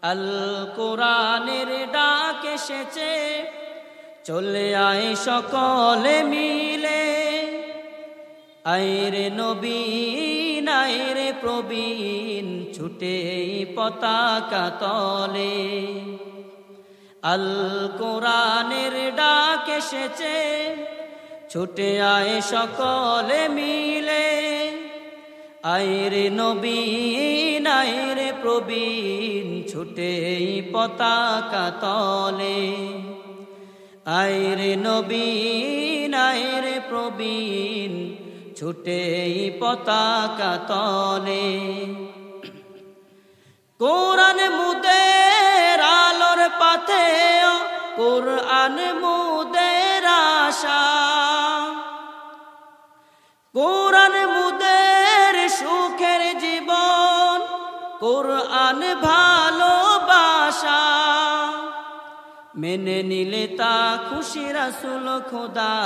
আল কোরআনের ডাক এসেছে, চলে আয় সকলে মিলে। আয়রে নবীন আয়রে প্রবীণ, ছুটে পতাকা তলে। আল কোরআনের ডাক এসেছে, ছুটে আয় সকলে মিলে। আয়রে নবীন আয়রে প্রবীণ, ছুটে পতাকা তলে। আয়রে নবীন আয়রে প্রবীণ, ছুটে পতাকা তলে। কোরআন মুদের আলোর পাথে, কোরআন মুদের আশা। কোরআন মুদের সুখের জীবন, কোরআন ভালোবাসা। মেনে নিলে তা খুশি রাসূল খোদা,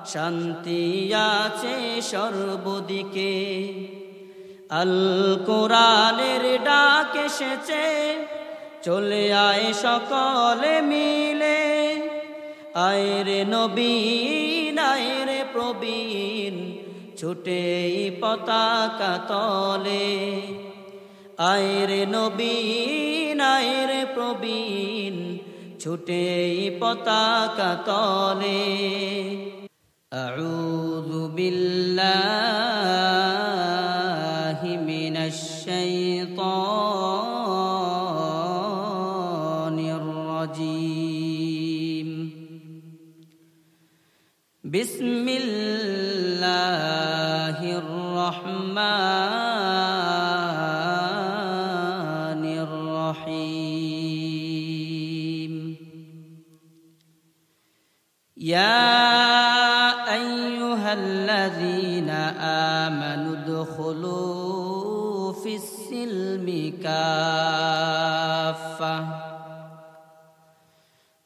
শান্তি আছে সর্বদিকে। আল কোরআনের ডাক এসেছে, চলে আয় সকলে মিলে। আয়রে নবীন আয়রে প্রবীণ, ছুটে পতাকা তলে। আয়রে নবীন আয়রে প্রবীণ, ছুটে পতাকা তলে। আউযু বিল্লাহি মিনাশ শাইতানির রাজীম। বিসমিল্লাহির রহমানির রহিম। ইয়া আইয়ুহাল্লাযীনা আমানু দুখুলু ফিস-সিলমি কাফা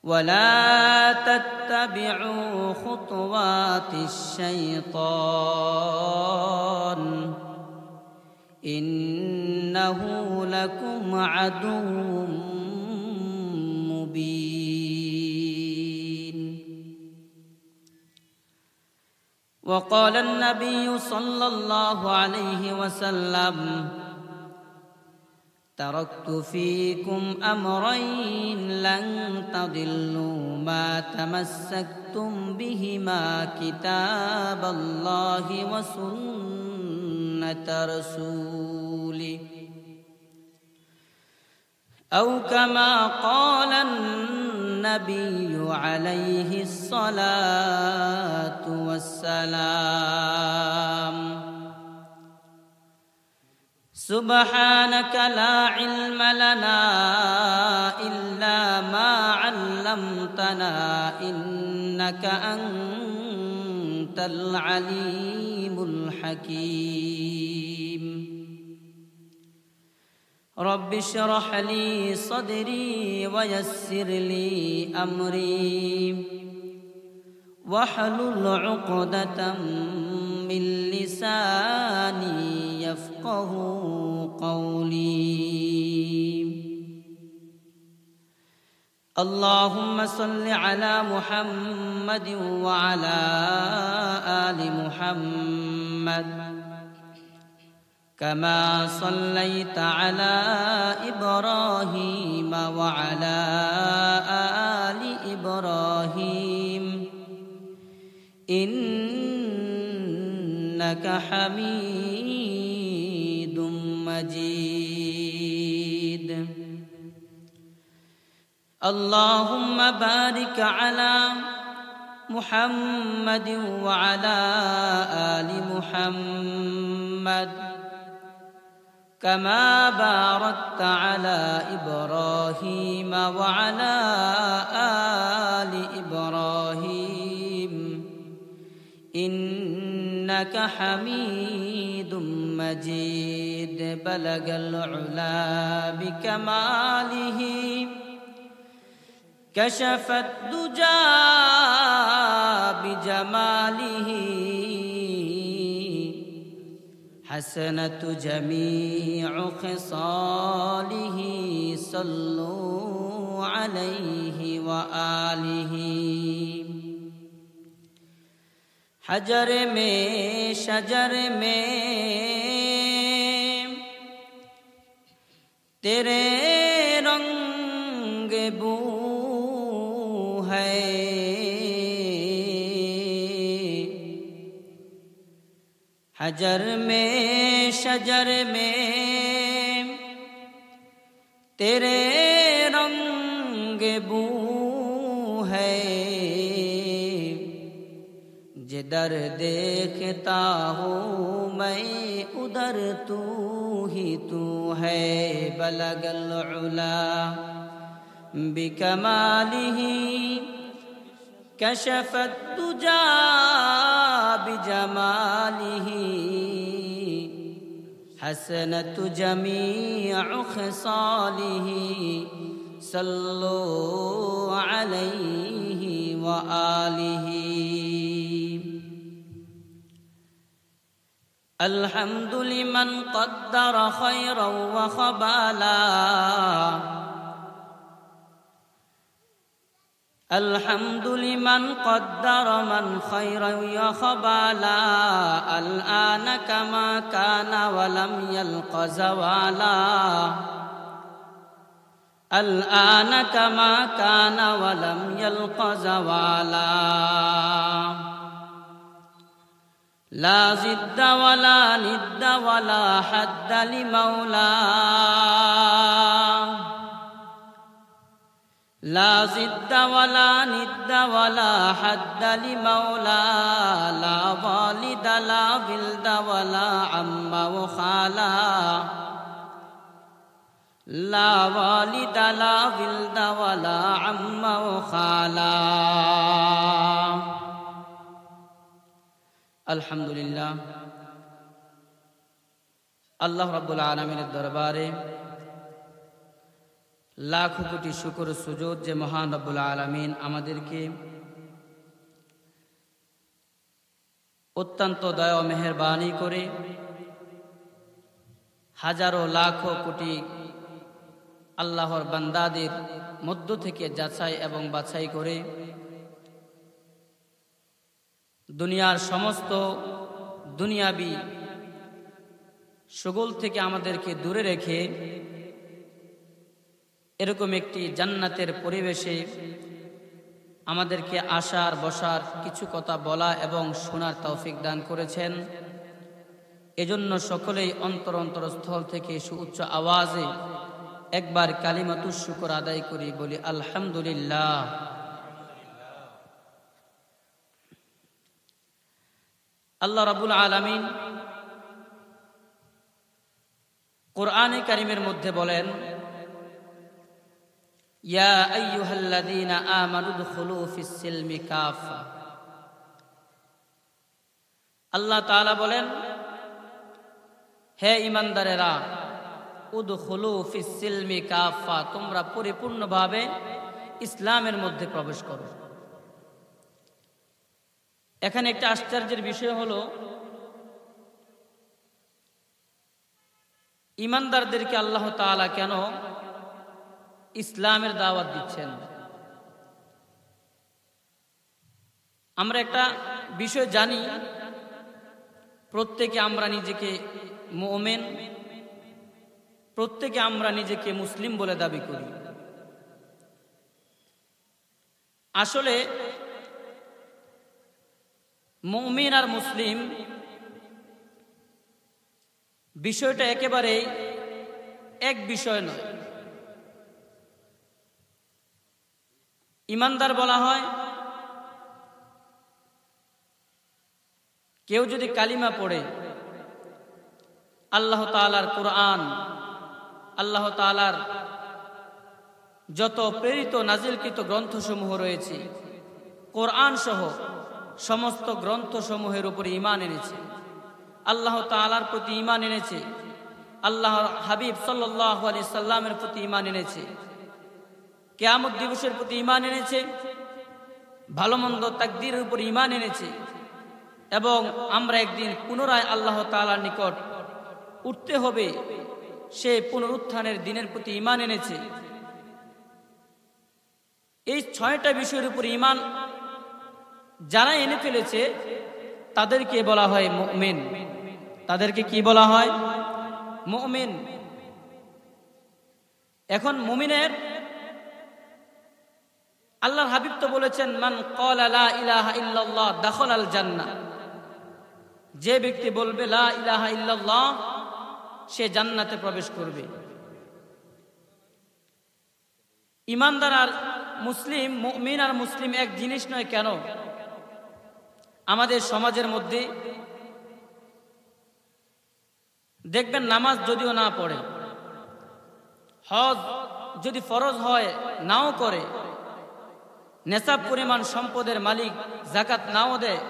ওয়ালা তাত্তাবিউ খুতুওয়াতিশ শাইতান ইন্নাহু লাকুম আদুউম মুবিন। وقال النبي صلى الله عليه وسلم تركت فيكم أمرين لن تضلوا ما تمسكتم بهما كتاب الله وسنة رسوله أو كما قال النبي عليه الصلاة والسلام. سبحانك لا علم لنا إلا ما علمتنا إنك أنت العليم الحكيم. رب اشرح لي صدري ويسر لي أمري واحلل عقدة من لساني يفقه قولي. اللهم صل على محمد وعلى آل محمد كما صليت على إبراهيم وعلى آل إبراهيم إنك حميد مجيد. اللهم بارك على محمد وعلى آل محمد كما باركت على إبراهيم وعلى آل إبراهيم إنك حميد مجيد. بلغ العلا بكماله كشف الدجى بجماله حسنة جميع خصاله صلوا عليه وآله حجر में शजर में तेरे रंग बू है हजर में शजर में तेरे रंग बू है जिधर देखता हूँ मैं उधर तू ही तू है बलगल उला बिकमालिही कशफत दुजा बिजमालिही हसनत जमीअ खसालिही सल्लु अलैहि व आलिही الحمد لمن قدر خيرا وخبالا الحمد لمن قدر من خيرا وخبالا الآن كما كان ولم يلق زوالا الآن كما كان ولم يلق زوالا لا ضد ولا ند ولا حد لمولى لا ضد ولا ند ولا حد لمولى لا والد لا ولد ولا عم وخالا لا والد لا ولد ولا عم وخالا আলহামদুলিল্লাহ আল্লাহ রাব্বুল আলামিনের দরবারে লাখ কোটি শুকর সুজুদ যে মহান রব্বুল আলামিন আমাদেরকে অত্যন্ত দয়া ও মেহেরবানি করে হাজারো লাখ কোটি আল্লাহর বান্দাদের মধ্য থেকে যাচাই এবং বাছাই করে দুনিয়ার সমস্ত দুনিয়াবি শোগল থেকে আমাদেরকে দূরে রেখে এরকম একটি জান্নাতের পরিবেশে আমাদেরকে আসার বসার কিছু কথা বলা এবং শোনার তৌফিক দান করেছেন। এজন্য সকলেই অন্তরস্থল থেকে সুউচ্চ আওয়াজে একবার কালিমাতুশ শুকর আদায় করি, বলি আলহামদুলিল্লাহ। আল্লাহ রাব্বুল আলামিন কোরআনে কারীমের মধ্যে বলেন, ইয়া আইয়ুহাল্লাযীনা আমানু দুখুলু ফিস সিলমি কাফা। আল্লাহ তাআলা বলেন, হে ঈমানদারেরা, উদখুলু ফিস সিলমি কাফা, তোমরা পরিপূর্ণভাবে ইসলামের মধ্যে প্রবেশ করো। এখানে একটা আশ্চর্যের বিষয় হলো, ঈমানদারদেরকে আল্লাহ তাআলা কেন ইসলামের দাওয়াত দিচ্ছেন? আমরা একটা বিষয় জানি, প্রত্যেকে আমরা নিজেকে মুমিন, প্রত্যেকে আমরা নিজেকে মুসলিম বলে দাবি করি। আসলে মুমিন আর মুসলিম বিষয়টা একেবারে এক বিষয় নয়। ঈমানদার বলা হয় কেউ যদি কালিমা পড়ে, আল্লাহ তাআলার কুরআন, আল্লাহ তাআলার যত প্রেরিত নাজিলকৃত গ্রন্থসমূহ রয়েছে, কোরআন সহ সমস্ত গ্রন্থসমূহের উপরে ঈমান এনেছে, আল্লাহ তাআলার প্রতি ঈমান এনেছে, আল্লাহর হাবিব সাল্লাল্লাহু আলাইহি সাল্লামের প্রতি ঈমান এনেছে, কিয়ামত দিবসের প্রতি ঈমান এনেছে, ভালো মন্দ তাকদীরের উপর ঈমান এনেছে, এবং আমরা একদিন পুনরায় আল্লাহ তাআলার নিকট উঠতে হবে, সে পুনরুত্থানের দিনের প্রতি ঈমান এনেছে। এই 6টা বিষয়ের উপর ঈমান যারা এনে ফেলেছে তাদেরকে বলা হয় মুমিন। তাদেরকে কি বলা হয়? মুমিন। এখন মুমিনের আল্লাহর হাবিব তো বলেছেন, মান ক্বালা লা ইলাহা ইল্লাল্লাহ দাখালাল জান্নাহ। যে ব্যক্তি বলবে লা ইলাহা ইল্লাল্লাহ, সে জান্নাতে প্রবেশ করবে। ঈমানদার আর মুসলিম, মুমিন আর মুসলিম এক জিনিস নয় কেন? আমাদের সমাজের মধ্যে দেখবেন নামাজ যদিও না পড়ে, হজ যদি ফরজ হয় নাও করে, নেশাব পরিমাণ সম্পদের মালিক যাকাত নাও দেয়,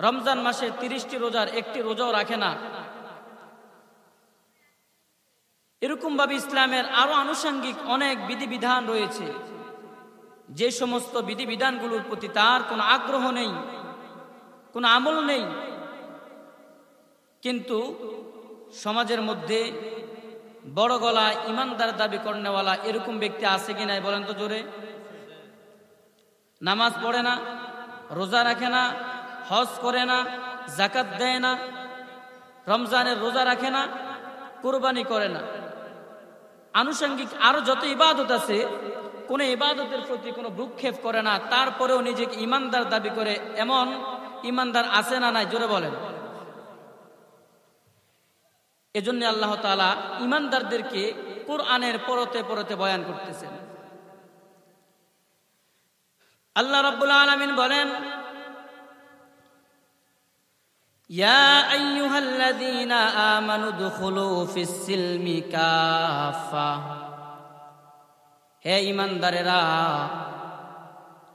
রমজান মাসে 30টি রোজার 1টি রোজাও রাখে না। এরকম ভাবে ইসলামের আরো আনুষঙ্গিক অনেক বিধিবিধান রয়েছে, যে সমস্ত বিধিবিধানগুলোর প্রতি তার কোনো আগ্রহ নেই, কোনো আমল নেই। কিন্তু সমাজের মধ্যে বড় গলা ইমানদার দাবি করনেওয়ালা এরকম ব্যক্তি আছে কি নাই বলেন তো জোরে? নামাজ পড়ে না, রোজা রাখে না, হজ করে না, যাকাত দেয় না, রমজানের রোজা রাখে না, কুরবানি করে না, আনুষঙ্গিক আরো যত ইবাদত আছে কোন ইবাদতের প্রতি কোনো ভ্রুক্ষেপ করে না, তারপরেও নিজেকে ইমানদার দাবি করে। এমন ইমানদার আছে না নাই জোরে বলেন? এজন্য আল্লাহ তাআলা ইমানদারদেরকে কুরআনের পরতে পরতে বয়ান করতেছেন। আল্লাহ রাব্বুল আলামিন বলেন, ইয়া আইয়ুহাল্লাযীনা আমানু দুখুলু ফিস-সিলমি কাফা। হে ঈমানদারেরা,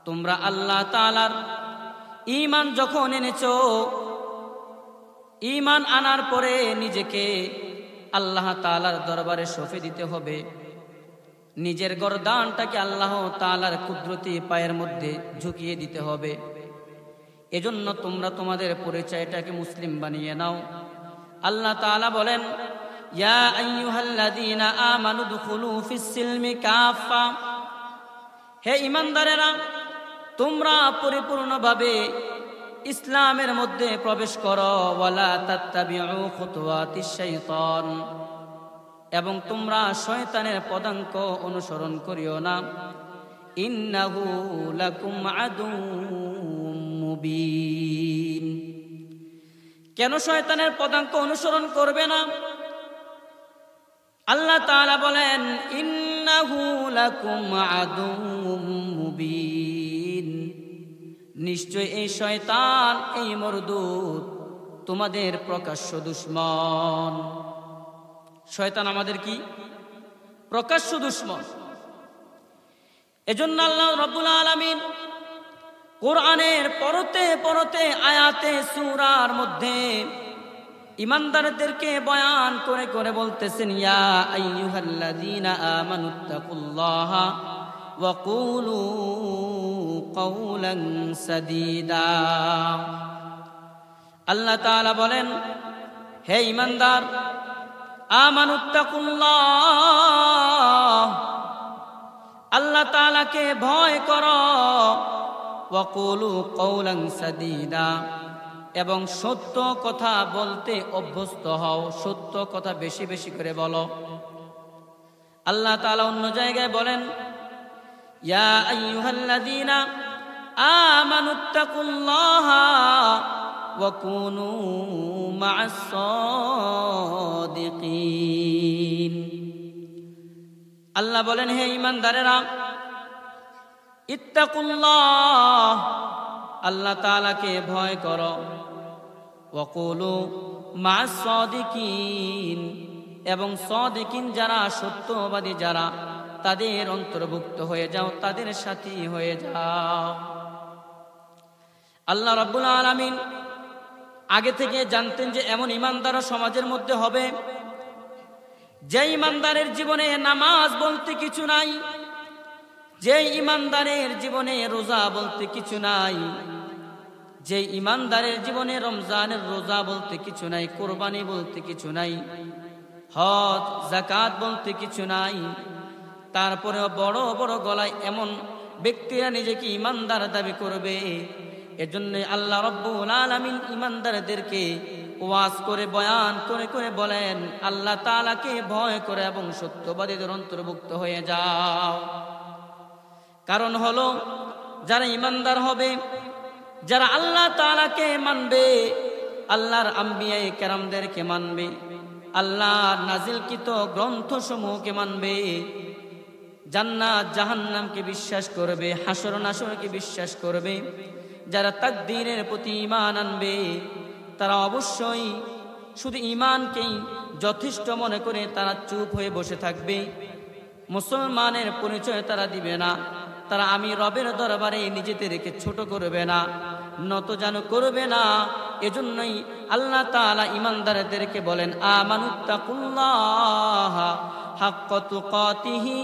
তোমরা আল্লাহ তাআলার ঈমান যখন এনেছো, ঈমান আনার পরে নিজেকে আল্লাহ তাআলার দরবারে সঁপে দিতে হবে। নিজের গর্দানটাকে আল্লাহ তাআলার কুদরতি পায়ের মধ্যে ঝুঁকিয়ে দিতে হবে। এজন্য তোমরা তোমাদের পরিচয়টাকে মুসলিম বানিয়ে নাও। আল্লাহ তাআলা বলেন, ইয়া আইয়ুহাল্লাযীনা আমানু দুখুলু ফিস-সিলমি কাফা। হে ঈমানদারেরা, তোমরা পরিপূর্ণভাবে ইসলামের মধ্যে প্রবেশ করো। ওয়ালা তাত্তাবিউ খুতুওয়াতিশ শাইতান। এবং তোমরা শয়তানের পদাঙ্ক অনুসরণ করিও না। ইন্নাহু লাকুম আদুউম মুবিন। কেন শয়তানের পদাঙ্ক অনুসরণ করবে না? আল্লাহ তাআলা বলেন, ইন্নাহু লাকুম আদুউম মুবিন। নিশ্চয় এই শয়তান, এই মরদুদ তোমাদের প্রকাশ্য দুশমন। শয়তান আমাদের কি? প্রকাশ্য দুশমন। এজন্য আল্লাহ রাব্বুল আলামিন কোরআনের পরতে পরতে আয়াতে সূরার মধ্যে ঈমানদারদেরকে বয়ান করে করে বলতেছেন, ইয়া আইয়ুহাল্লাযীনা আমানুত্তাকুল্লাহা ওয়া কুলু কাওলান সাদীদা। আল্লাহ তাআলা বলেন, হে ঈমানদার, আমানুত্তাকুল্লাহ, আল্লাহ তাআলাকে ভয় করো। ওয়া কুলু কাওলান সাদীদা, এবং সত্য কথা বলতে অভ্যস্ত হও। সত্য কথা বেশি বেশি করে বলো। আল্লাহ তাআলা অন্য জায়গায় বলেন, ইয়া আইয়ুহাল্লাযীনা আমানুত্তাকুল্লাহা ওয়া কুনু মা'আস সাদিকিন। আল্লাহ বলেন, হে ঈমানদারেরা, ইত্তাকুল্লাহ, আল্লাহ তাআলাকে ভয় করো। ওয়া কুলু মা'আস সাদিকিন, এবং সাদিকিন যারা, সত্যবাদী যারা, তাদের অন্তর্ভুক্ত হয়ে যাও, তাদের সাথী হয়ে যাও। আল্লাহ রাব্বুল আলামিন আগে থেকে জানতেন যে এমন ঈমানদার সমাজের মধ্যে হবে, যে ঈমানদারের জীবনে নামাজ বলতে কিছু নাই, যে ঈমানদারের জীবনে রোজা বলতে কিছু নাই, যে ইমানদারের জীবনে রমজানের রোজা বলতে কিছু নাই, কোরবানি বলতে কিছু নাই, হজ যাকাত বলতে কিছু নাই, তারপরেও বড় বড় গলায় এমন ব্যক্তিরা নিজেকে ইমানদার দাবি করবে। এজন্য আল্লাহ রাব্বুল আলামিন ইমানদারদেরকে ওয়াজ করে বয়ান করে করে বলেন, আল্লাহ তাআলাকে ভয় করে এবং সত্যবাদীদের অন্তর্ভুক্ত হয়ে যাও। কারণ হলো যারা ইমানদার হবে, যারা আল্লাহ তাআলাকে মানবে, আল্লাহর আম্বিয়ায়ে কেরামদেরকে মানবে, আল্লাহর নাজিলকৃত গ্রন্থসমূহকে মানবে, জান্নাত জাহান্নামকে বিশ্বাস করবে, হাসর নাসরকে বিশ্বাস করবে, যারা তাকদীরের প্রতি ঈমান আনবে, তারা অবশ্যই শুধু ঈমানকেই যথেষ্ট মনে করে তারা চুপ হয়ে বসে থাকবে। মুসলমানের পরিচয় তারা দিবে না। তারা আমি রবের দরবারে নিজেদেরকে ছোট করবে না, নতজানু করবে না। এজন্যই আল্লাহ তাআলা ঈমানদারদেরকে বলেন, আমানুত্তাকুল্লাহা হাক্কা তুকাতিহি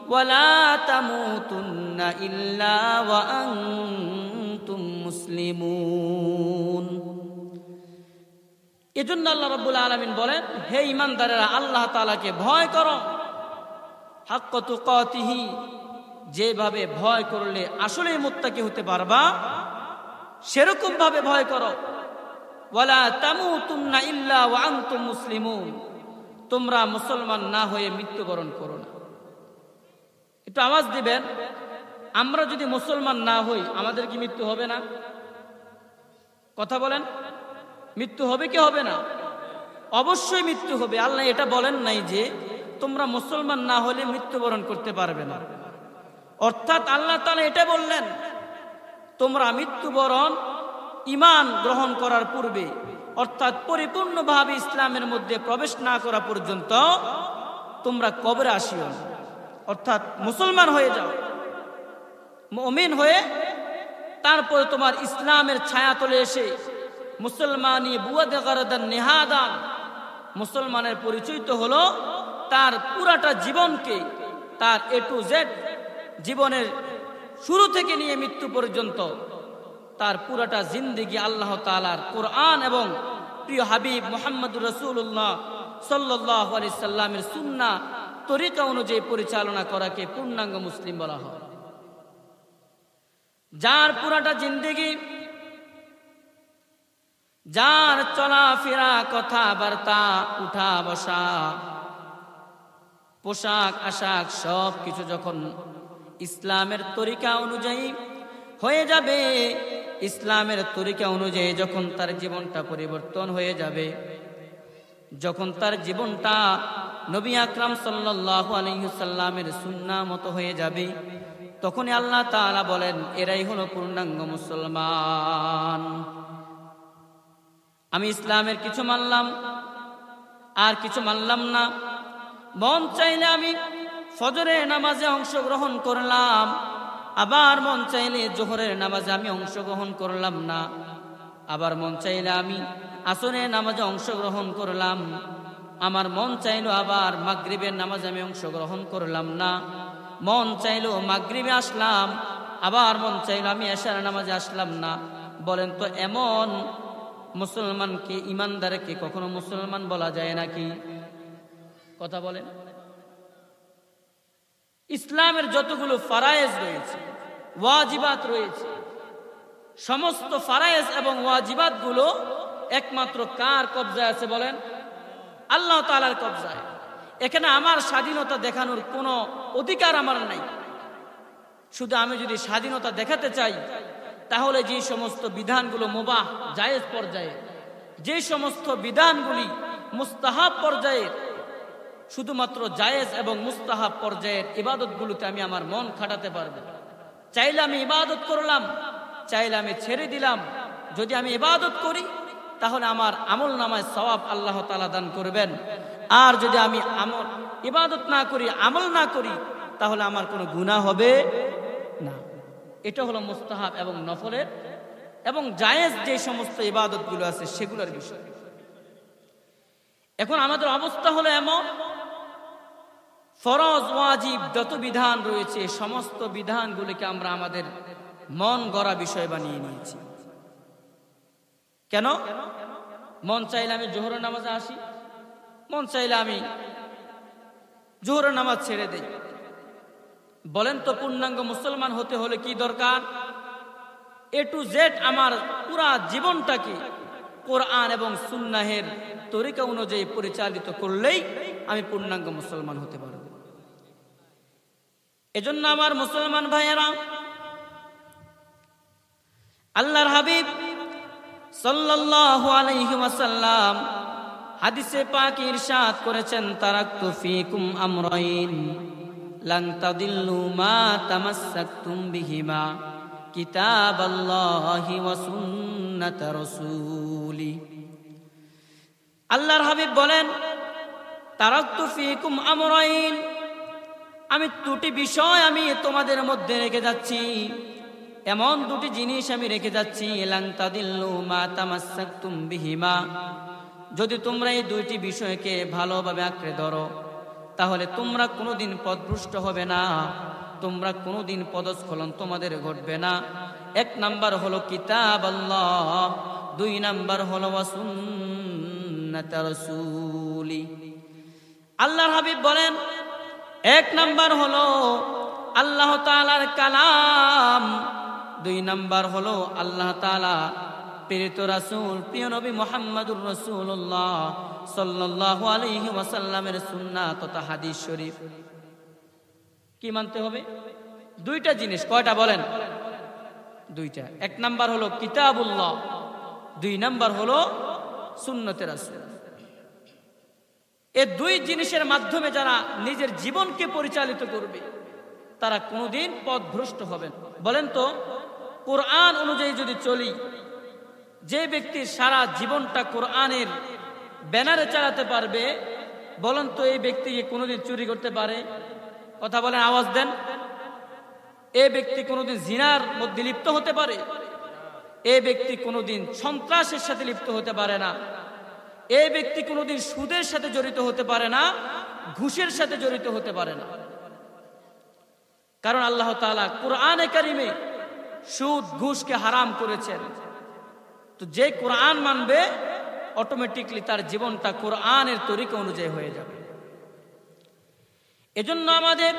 ওয়ালা তামুতুন্না ইল্লা ওয়া আনতুম মুসলিমুন। এজন্য আল্লাহ রাব্বুল আলামিন বলেন, হে ঈমানদারেরা, আল্লাহ তাআলাকে ভয় করো, হাক্কা তুকাতিহি, যেভাবে ভয় করলে আসলেই মুত্তাকি হতে পারবা সেরকম ভাবে ভয় করো। ওয়ালা তামুতুন্না ইল্লা ওয়া আনতুম মুসলিমুন, তোমরা মুসলমান না হয়ে মৃত্যুবরণ করো না। একটু আওয়াজ দিবেন, আমরা যদি মুসলমান না হই আমাদের কি মৃত্যু হবে না? কথা বলেন, মৃত্যু হবে কি হবে না? অবশ্যই মৃত্যু হবে। আল্লাহ এটা বলেন নাই যে তোমরা মুসলমান না হলে মৃত্যুবরণ করতে পারবে না। অর্থাৎ আল্লাহ তাআলা এটা বললেন, তোমরা মৃত্যুবরণ ঈমান গ্রহণ করার পূর্বে, অর্থাৎ পরিপূর্ণভাবে ইসলামের মধ্যে প্রবেশ না করা পর্যন্ত তোমরা কবরে আসিও না। অর্থাৎ মুসলমান হয়ে যাও, মুমিন হয়ে তারপরে তোমার ইসলামের ছায়াতলে এসে মুসলমানি বুয়াদে গারদান নেহাদান, মুসলমানের পরিচয় তো হলো তার পুরাটা জীবনকে, তার এ টু জেড জীবনের শুরু থেকে নিয়ে মৃত্যু পর্যন্ত তার পুরাটা জিন্দেগি আল্লাহ তাআলার কোরআন এবং প্রিয় হাবিব মুহাম্মদুর রাসূলুল্লাহ সাল্লাল্লাহু আলাইহি সাল্লামের সুন্নাহ তরিকা অনুযায়ী পরিচালনা করাকে পূর্ণাঙ্গ মুসলিম বলা হয়। যার পুরাটা জিন্দেগি, যার চলাফেরা, কথাবার্তা, উঠা বসা, পোশাক আশাক সব কিছু যখন ইসলামের তরিকা অনুযায়ী হয়ে যাবে, ইসলামের তরিকা অনুযায়ী যখন তার জীবনটা পরিবর্তন হয়ে যাবে, যখন তার জীবনটা নবী আকরাম সাল্লাল্লাহু আলাইহি সাল্লামের সুন্নাহ মতো হয়ে যাবে, তখনই আল্লাহ তাআলা বলেন, এরাই হলো পূর্ণাঙ্গ মুসলমান। আমি ইসলামের কিছু মানলাম আর কিছু মানলাম না, মন চাইলে আমি ফজরের নামাজে অংশগ্রহণ করলাম, আবার মন চাইলে জোহরের নামাজে আমি অংশগ্রহণ করলাম না, আবার মন চাইলে আমি আসরের নামাজে অংশগ্রহণ করলাম, আমার মন চাইলো আবার মাগরিবের নামাজে আমি অংশগ্রহণ করলাম না, মন চাইলো মাগরিবে আসলাম, আবার মন চাইলো আমি এশার নামাজে আসলাম না। বলেন তো, এমন মুসলমানকে, ইমানদারকে কখনো মুসলমান বলা যায় নাকি? কথা বলেন। ইসলামের যতগুলো ফারায়েজ রয়েছে, ওয়াজিবাত রয়েছে, সমস্ত ফারায়েজ এবং ওয়াজিবাত গুলো একমাত্র কার কবজায় আছে বলেন? আল্লাহ তাআলার কবজায়। এখানে আমার স্বাধীনতা দেখানোর কোনো অধিকার আমার নাই। শুধু আমি যদি স্বাধীনতা দেখাতে চাই, তাহলে যে সমস্ত বিধানগুলো মুবাহ জায়েজ পর্যায়ে, যে সমস্ত বিধানগুলি মুস্তাহাব পর্যায়ে, শুধুমাত্র জায়েজ এবং মুস্তাহাব পর্যায়ের ইবাদতগুলোতে আমি আমার মন খাটাতে পারবো। চাইলে আমি ইবাদত করলাম, চাইলে আমি ছেড়ে দিলাম। যদি আমি ইবাদত করি তাহলে আমার আমল নামায় সওয়াব আল্লাহ তাআলা দান করবেন, আর যদি আমি ইবাদত না করি, আমল না করি, তাহলে আমার কোনো গুনাহ হবে না। এটা হলো মুস্তাহাব এবং নফলের এবং জায়েজ যে সমস্ত ইবাদতগুলো আছে সেগুলোর বিষয়। এখন আমাদের অবস্থা হলো এমন, ফরজ ওয়াজিব যত বিধান রয়েছে সমস্ত বিধানগুলিকে আমরা আমাদের মন গড়া বিষয় বানিয়ে নিয়েছি। কেন? মন চাইলে আমি জোহরের নামাজে আসি, মন চাইলে আমি জোহরের নামাজ ছেড়ে দেই। বলেন তো পূর্ণাঙ্গ মুসলমান হতে হলে কি দরকার? এ টু জেড আমার পুরা জীবনটাকে কোরআন এবং সুন্নাহের তরিকা অনুযায়ী পরিচালিত করলেই আমি পূর্ণাঙ্গ মুসলমান হতে পারব। এজন্য আমার মুসলমান ভাইয়েরা, আল্লাহর হাবিব সাল্লাল্লাহু আলাইহি ওয়াসাল্লাম হাদিসে পাকে ইরশাদ করেছেন, তারাকতু ফীকুম আমরাইন লান তাদিল্লু মা তামাসসাকতুম বিহিমা কিতাবাল্লাহি ওয়া সুন্নাত রাসূলি। আল্লাহর হাবিব বলেন, তারাকতু ফীকুম আমরাইন, আমি দুটি বিষয় আমি তোমাদের মধ্যে রেখে যাচ্ছি, এমন দুটি জিনিস আমি রেখে যাচ্ছি, লান তাদিল্লু মা তামাসসাকতুম বিহিমা, যদি তোমরা এই দুইটি বিষয়কে ভালোভাবে আঁকড়ে ধরো তাহলে তোমরা কোনোদিন পথভ্রষ্ট হবে না, তোমরা কোনোদিন পদস্খলন তোমাদের ঘটবে না। এক নাম্বার হলো কিতাব আল্লাহ, দুই নাম্বার হলো ওয়া সুন্নাত রাসূলি। আল্লাহর হাবিব বলেন, এক নাম্বার হলো আল্লাহ তাআলার কালাম, দুই নাম্বার হলো আল্লাহ তাআলা প্রেরিত রাসূল প্রিয় নবী মুহাম্মদুর রাসূলুল্লাহ সাল্লাল্লাহু আলাইহি ওয়াসাল্লামের সুন্নাত তথা হাদিস শরীফ। কি মানতে হবে? দুইটা জিনিস। কয়টা বলেন? দুইটা। এক নাম্বার হলো কিতাবুল্লাহ, দুই নাম্বার হলো সুন্নতে রাসূল। এই দুই জিনিসের মাধ্যমে যারা নিজের জীবনকে পরিচালিত করবে তারা কোনোদিন পথভ্রষ্ট হবে না। বলেন তো, কোরআন অনুযায়ী যদি চলি, যে ব্যক্তি সারা জীবনটা কোরআনের ব্যানারে চালাতে পারবে, বলেন তো এই ব্যক্তি কোনোদিন চুরি করতে পারে? কথা বলেন, আওয়াজ দেন। এই ব্যক্তি কোনোদিন জিনার মধ্যে লিপ্ত হতে পারে? এই ব্যক্তি কোনোদিন সন্ত্রাসের সাথে লিপ্ত হতে পারে না। এই ব্যক্তি কোনোদিন সুদের সাথে জড়িত হতে পারে না, ঘুষের সাথে জড়িত হতে পারে না। কারণ আল্লাহ তাআলা কোরআনে কারিমে সুদ ঘুষকে হারাম করেছেন। তো যে কোরআন মানবে অটোমেটিকলি তার জীবনটা কোরআনের তরিকা অনুযায়ী হয়ে যাবে। এজন্য আমাদের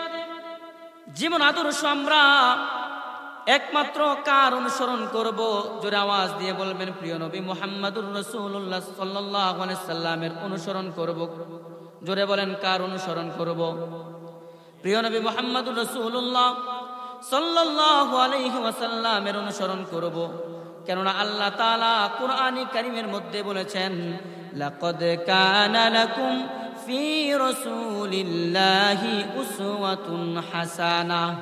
জীবন আদর্শ আমরা একমাত্র কার অনুসরণ করব? জোরে আওয়াজ দিয়ে বলবেন, প্রিয় নবী মুহাম্মদুর রাসূলুল্লাহ সাল্লাল্লাহু আলাইহি সাল্লামের অনুসরণ করব। জোরে বলেন, কার অনুসরণ করব? প্রিয় নবী মুহাম্মদুর রাসূলুল্লাহ সাল্লাল্লাহু আলাইহি ওয়াসাল্লামের অনুসরণ করব। কেননা আল্লাহ তাআলা কুরআনে কারীমের মধ্যে বলেছেন, লাকাদ কানা লাকুম ফি রাসূলিল্লাহি উসওয়াতুন হাসানাহ।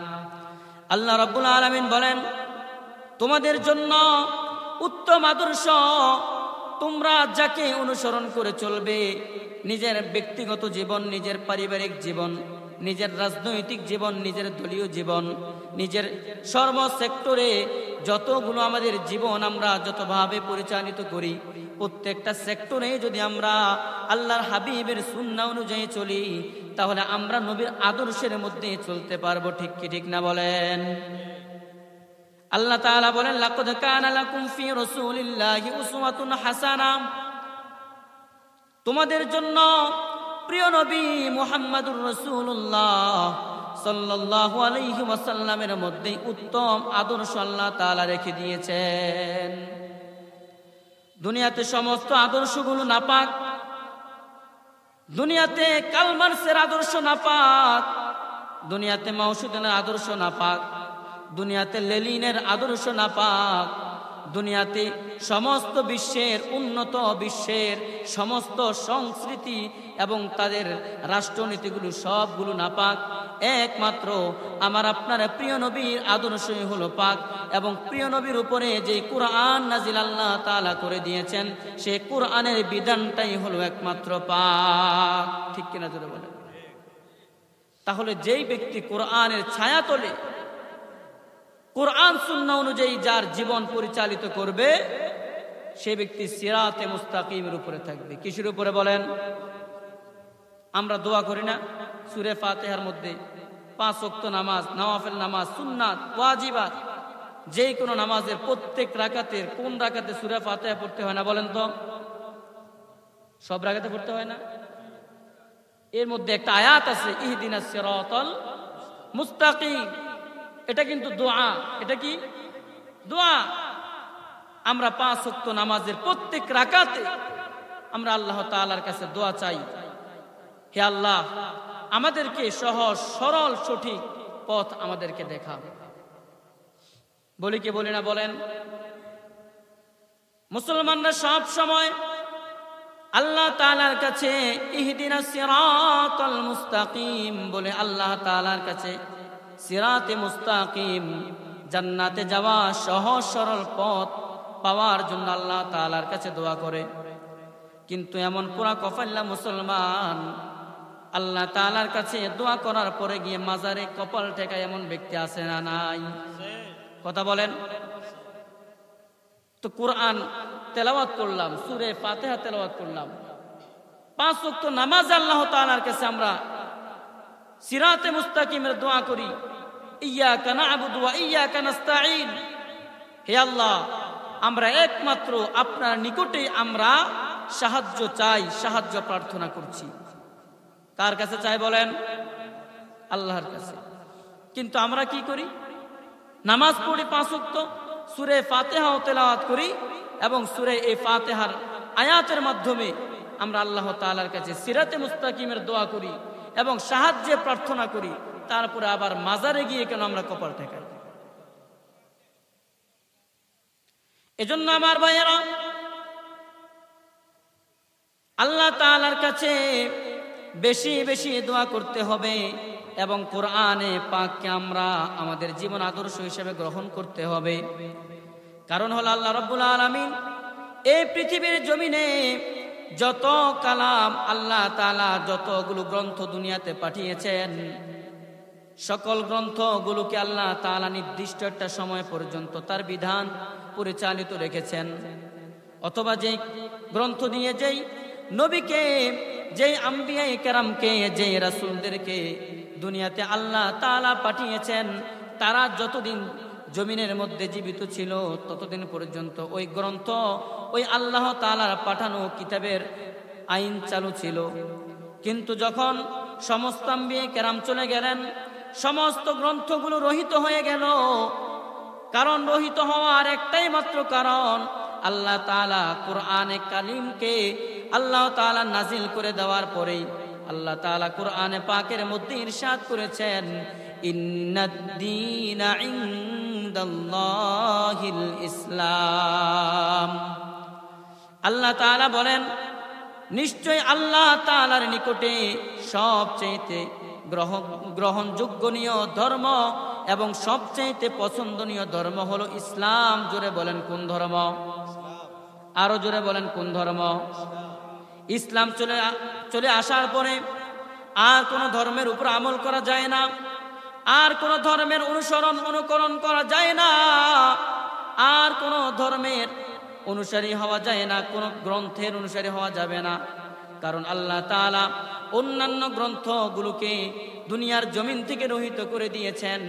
আল্লাহ রাব্বুল আলামিন বলেন, তোমাদের জন্য উত্তম আদর্শ, তোমরা যাকে অনুসরণ করে চলবে, নিজের ব্যক্তিগত জীবন, নিজের পারিবারিক জীবন, নিজের রাজনৈতিক জীবন, নিজের দলীয় জীবন, নিজের সর্ব সেক্টরে যতগুলো আমাদের জীবন আমরা যতভাবে পরিচালিত করি, প্রত্যেকটা সেক্টরে যদি আমরা আল্লাহর হাবিবের সুন্নাহ অনুযায়ী চলি তাহলে আমরা নবীর আদর্শের মধ্যে চলতে পারবো। ঠিক কি ঠিক না বলেন? আল্লাহ তাআলা বলেন, লাকাদ কানা লাকুম ফি রাসূলিল্লাহি উসওয়াতুন হাসানাহ, তোমাদের জন্য প্রিয় নবী মুহাম্মদুর রাসূলুল্লাহ সাল্লাল্লাহু আলাইহি ওয়াসাল্লামের মধ্যে উত্তম আদর্শ আল্লাহ তাআলা রেখে দিয়েছেন। দুনিয়াতে সমস্ত আদর্শগুলো নাপাক, দুনিয়াতে কার্ল মার্ক্সের আদর্শ নাপাক, দুনিয়াতে মাওসুদের আদর্শ নাপাক, দুনিয়াতে লেনিনের আদর্শ নাপাক, দুনিয়াতে সমস্ত বিশ্বের উন্নত বিশ্বের সমস্ত সংস্কৃতি এবং তাদের রাষ্ট্রনীতিগুলো সবগুলো নাপাক। একমাত্র আমার আপনার প্রিয় নবীর আদর্শই হলো পাক। এবং প্রিয় নবীর উপরে যে কুরআন নাজিল আল্লাহ তাআলা করে দিয়েছেন, সেই কুরআনের বিধানটাই হলো একমাত্র পাক। ঠিক কিনা জোরে বলেন? তাহলে যেই ব্যক্তি কোরআনের ছায়াতলে কোরআন সুন্নাহ অনুযায়ী যার জীবন পরিচালিত করবে, সে ব্যক্তি সিরাতে মুস্তাকিমের উপরে থাকবে। কিসের উপরে বলেন? আমরা দোয়া করি না সূরা ফাতিহার মধ্যে 5 ওয়াক্ত নামাজ, নওয়াফিল নামাজ, সুন্নাত, ওয়াজিবাত, যে কোনো নামাজের প্রত্যেক রাকাতের কোন রাকাতে সূরা ফাতিহা পড়তে হয় না বলেন তো? সব রাকাতে পড়তে হয় না? এর মধ্যে একটা আয়াত আছে ইহদিনাস সিরাতাল মুস্তাকিম, এটা কিন্তু দোয়া। এটা কি দোয়া? আমরা 5 ওয়াক্ত নামাজের প্রত্যেক রাকাতে আমরা আল্লাহ তাআলার কাছে দোয়া চাই, হে আল্লাহ আমাদেরকে সহজ সরল সঠিক পথ আমাদেরকে দেখাও। বলি কি বলি না বলেন? মুসলমানরা সব সময় আল্লাহ তাআলার কাছে ইহদিনাস সিরাতাল মুস্তাকিম বলে আল্লাহ তাআলার কাছে সিরাতে মুস্তাকিম, জান্নাতে যাওয়া সহজ সরল পথ পাওয়ার জন্য আল্লাহ তাআলার কাছে দোয়া করে। কিন্তু এমন পুরা কপাল্লা মুসলমান, আল্লাহ তাআলার কাছে দোয়া করার পরে গিয়ে মাজারে কপাল ঠেকায় এমন ব্যক্তি আছে না নাই? কথা বলেন তো। কোরআন তেলাওয়াত করলাম, সূরা ফাতিহা তেলাওয়াত করলাম, 5 ওয়াক্ত নামাজ আল্লাহ তাআলার কাছে আমরা সিরাতে মুস্তাকিমের দোয়া করি, ইয়্যাকা না'বুদু ওয়া ইয়্যাকা নাস্তাঈন, হে আল্লাহ আমরা একমাত্র আপনার নিকটে আমরা সাহায্য চাই, সাহায্য প্রার্থনা করছি। কার কাছে চাই বলেন? আল্লাহর কাছে। কিন্তু আমরা কি করি? নামাজ পড়ি 5 ওয়াক্ত, সূরা ফাতিহাও তেলাওয়াত করি এবং সূরা এই ফাতিহার আয়াতের মাধ্যমে আমরা আল্লাহ তাআলার কাছে সিরাতে মুস্তাকিমের দোয়া করি এবং সাহায্যে প্রার্থনা করি। তারপরে আবার মাজারে গিয়ে কেন আমরা কপাল ঠেকাই? এজন্য আমার ভাইয়েরা, আল্লাহ তাআলার কাছে বেশি বেশি দোয়া করতে হবে এবং কোরআনে পাককে আমরা আমাদের জীবন আদর্শ হিসেবে গ্রহণ করতে হবে। কারণ হলো আল্লাহ রাব্বুল আলামিন এই পৃথিবীর জমিনে যত কালাম আল্লাহ তাআলা যতগুলো গ্রন্থ দুনিয়াতে পাঠিয়েছেন, সকল গ্রন্থগুলোকে আল্লাহ তাআলা নির্দিষ্ট একটা সময় পর্যন্ত তার বিধান পরিচালিত রেখেছেন। অথবা যেই গ্রন্থ দিয়ে যেই নবীকে, যেই আম্বিয়ায়ে কেরামকে, যেই রাসূলদেরকে দুনিয়াতে আল্লাহ তাআলা পাঠিয়েছেন, তারা যতদিন জমিনের মধ্যে জীবিত ছিল ততদিন পর্যন্ত ওই গ্রন্থ, ওই আল্লাহ তাআলার পাঠানো কিতাবের আইন চালু ছিল। কিন্তু যখন সমস্ত আম্বিয়ায়ে কেরাম চলে গেলেন, সমস্ত গ্রন্থগুলো রহিত হয়ে গেল। কারণ রহিত হওয়ার একটাই মাত্র কারণ, আল্লাহ তাআলা কোরআনে কালিমকে আল্লাহ তাআলা নাজিল করে দেওয়ার পরেই আল্লাহ তাআলা কোরআনে পাকের মধ্যে ইরশাদ করেছেন, ইন্নাদ-দীনা ইনদাল্লাহিল ইসলাম। আল্লাহ তাআলা বলেন, নিশ্চয় আল্লাহ তাআলার নিকটে সবচেয়ে গ্রহণযোগ্যনীয় ধর্ম এবং সবচেয়ে পছন্দনীয় ধর্ম হলো ইসলাম। জোরে বলেন কোন ধর্ম? আরো জোরে বলেন কোন ধর্ম? ইসলাম চলে আসার পরে আর কোন ধর্মের উপর আমল করা যায় না, আর কোন ধর্মের অনুকরণ করা যায় না, আর কোন ধর্মের অনুসারী হওয়া যায় না, কোন গ্রন্থের অনুসারী হওয়া যাবে না। কারণ আল্লাহ তাআলা অন্যান্য গ্রন্থগুলোকে দুনিয়ার জমিন থেকে রহিত করে দিয়েছেন,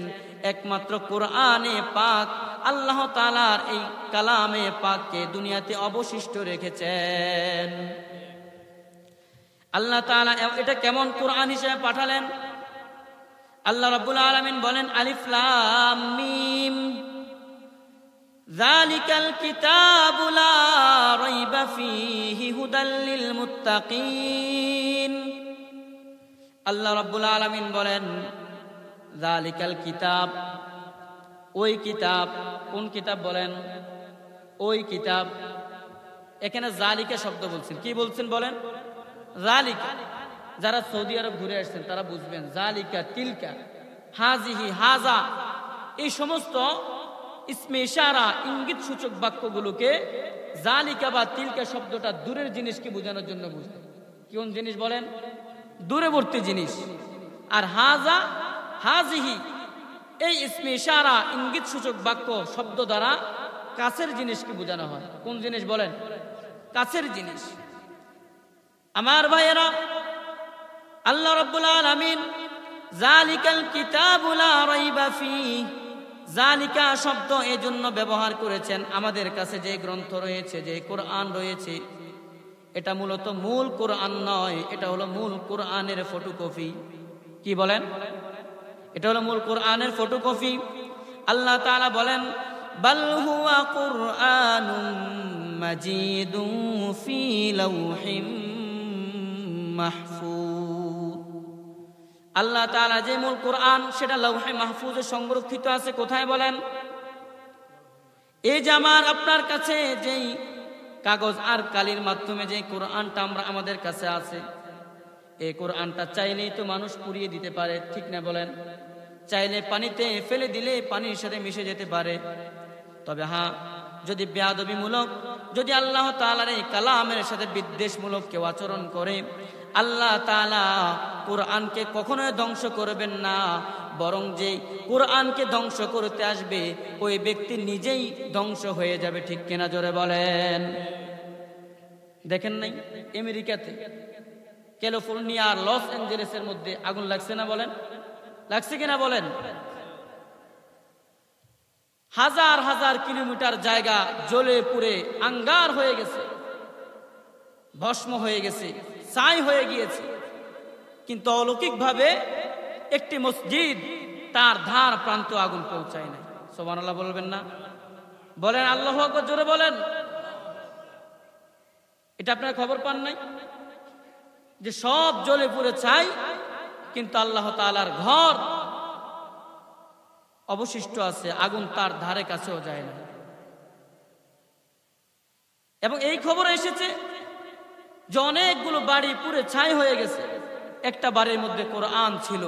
একমাত্র কোরআনে পাক আল্লাহ তাআলার এই কালামে পাককে দুনিয়াতে অবশিষ্ট রেখেছেন। আল্লাহ তাআলা এটা কেমন কোরআন হিসেবে পাঠালেন? আল্লাহ রাব্বুল আলামিন বলেন, আলিফ লাম মিম যালিকাল কিতাবু লা রাইবা ফীহি হুদাল লিল মুত্তাকিন। আল্লাহ রাব্বুল আলামিন বলেন, যালিকাল কিতাব, ওই কিতাব। কোন কিতাব বলেন? ওই কিতাব। এখানে জালিকা শব্দ বলছেন। কি বলছেন বলেন? জালিকা। যারা সৌদি আরব ঘুরে আসছেন তারা বুঝবেন, জালিকা, তিলকা, হাজিহি, হাজা, এই সমস্ত ইসমে ইশারা ইঙ্গিত সূচক বাক্যগুলোকে জালিকা বা তিলকা শব্দটা দূরের জিনিসকে বোঝানোর জন্য বুঝে। কোন জিনিস বলেন? দূরবর্তী জিনিস। আর হাজা, হাজিহি, এই ইসমে ইশারা ইঙ্গিত সূচক বাক্য শব্দ দ্বারা কাছের জিনিসকে বোঝানো হয়। কোন জিনিস বলেন? কাছের জিনিস। আমার ভাইয়েরা, আল্লাহ রাব্বুল আলামিন যালিকাল কিতাবু লা রাইবা ফীহি, জালিকা শব্দ এই জন্য ব্যবহার করেছেন, আমাদের কাছে যে গ্রন্থ রয়েছে, যে কোরআন রয়েছে, এটা মূলত মূল কোরআন নয়, এটা হলো মূল কোরআনের ফটোকপি। কি বলেন? এটা হলো মূল কোরআনের ফটোকপি। আল্লাহ তাআলা বলেন, বাল হুয়া কুরআনুম মাজিদুন ফি লাওহিম মাহফুজ। আল্লাহ তাআলা যে মূল কোরআন, সেটা লাওহে মাহফুজে সংরক্ষিত আছে। কোথায় বলেন? এই যে আপনার কাছে যেই কাগজ আর কালির মাধ্যমে যে কোরআনটা আমাদের কাছে আছে, এই কোরআনটা চাইলেই তো মানুষ পুড়িয়ে দিতে পারে, ঠিক না বলেন? চাইলে পানিতে ফেলে দিলে পানির সাথে মিশে যেতে পারে। তবে হ্যাঁ, যদি বেয়াদবিমূলক, যদি আল্লাহ তাআলার এই কালামের সাথে বিদ্বেষমূলক কেউ আচরণ করে, আল্লাহ তাআলা কোরআনকে কখনোই ধ্বংস করবেন না, বরং যে কোরআনকে ধ্বংস করতে আসবে ওই ব্যক্তি নিজেই ধ্বংস হয়ে যাবে। ঠিক কিনা? জোরে বলেন। দেখেন নাই আমেরিকাতে ক্যালিফোর্নিয়া আর লস অ্যাঞ্জেলেসের মধ্যে আগুন লাগছে না? বলেন, লাগছে কিনা বলেন? হাজার হাজার কিলোমিটার জায়গা জ্বলে পুড়ে আঙ্গার হয়ে গেছে, ভস্ম হয়ে গেছে, ছাই হয়ে গিয়েছে। কিন্তু অলৌকিকভাবে একটি মসজিদ, তার ধার প্রান্ত আগুন পৌঁছায় নাই। সুবহানাল্লাহ বলবেন না? বলেন আল্লাহু আকবার, জোরে বলেন। এটা আপনারা খবর পান নাই যে সব জ্বলে পুড়ে ছাই, কিন্তু আল্লাহ তাআলার ঘর অবশিষ্ট আছে, আগুন তার ধারে কাছেও যায় না। এবং এই খবর এসেছে যে অনেকগুলো বাড়ি পুড়ে ছাই হয়ে গেছে, একটা বাড়ির মধ্যে কোরআন ছিল,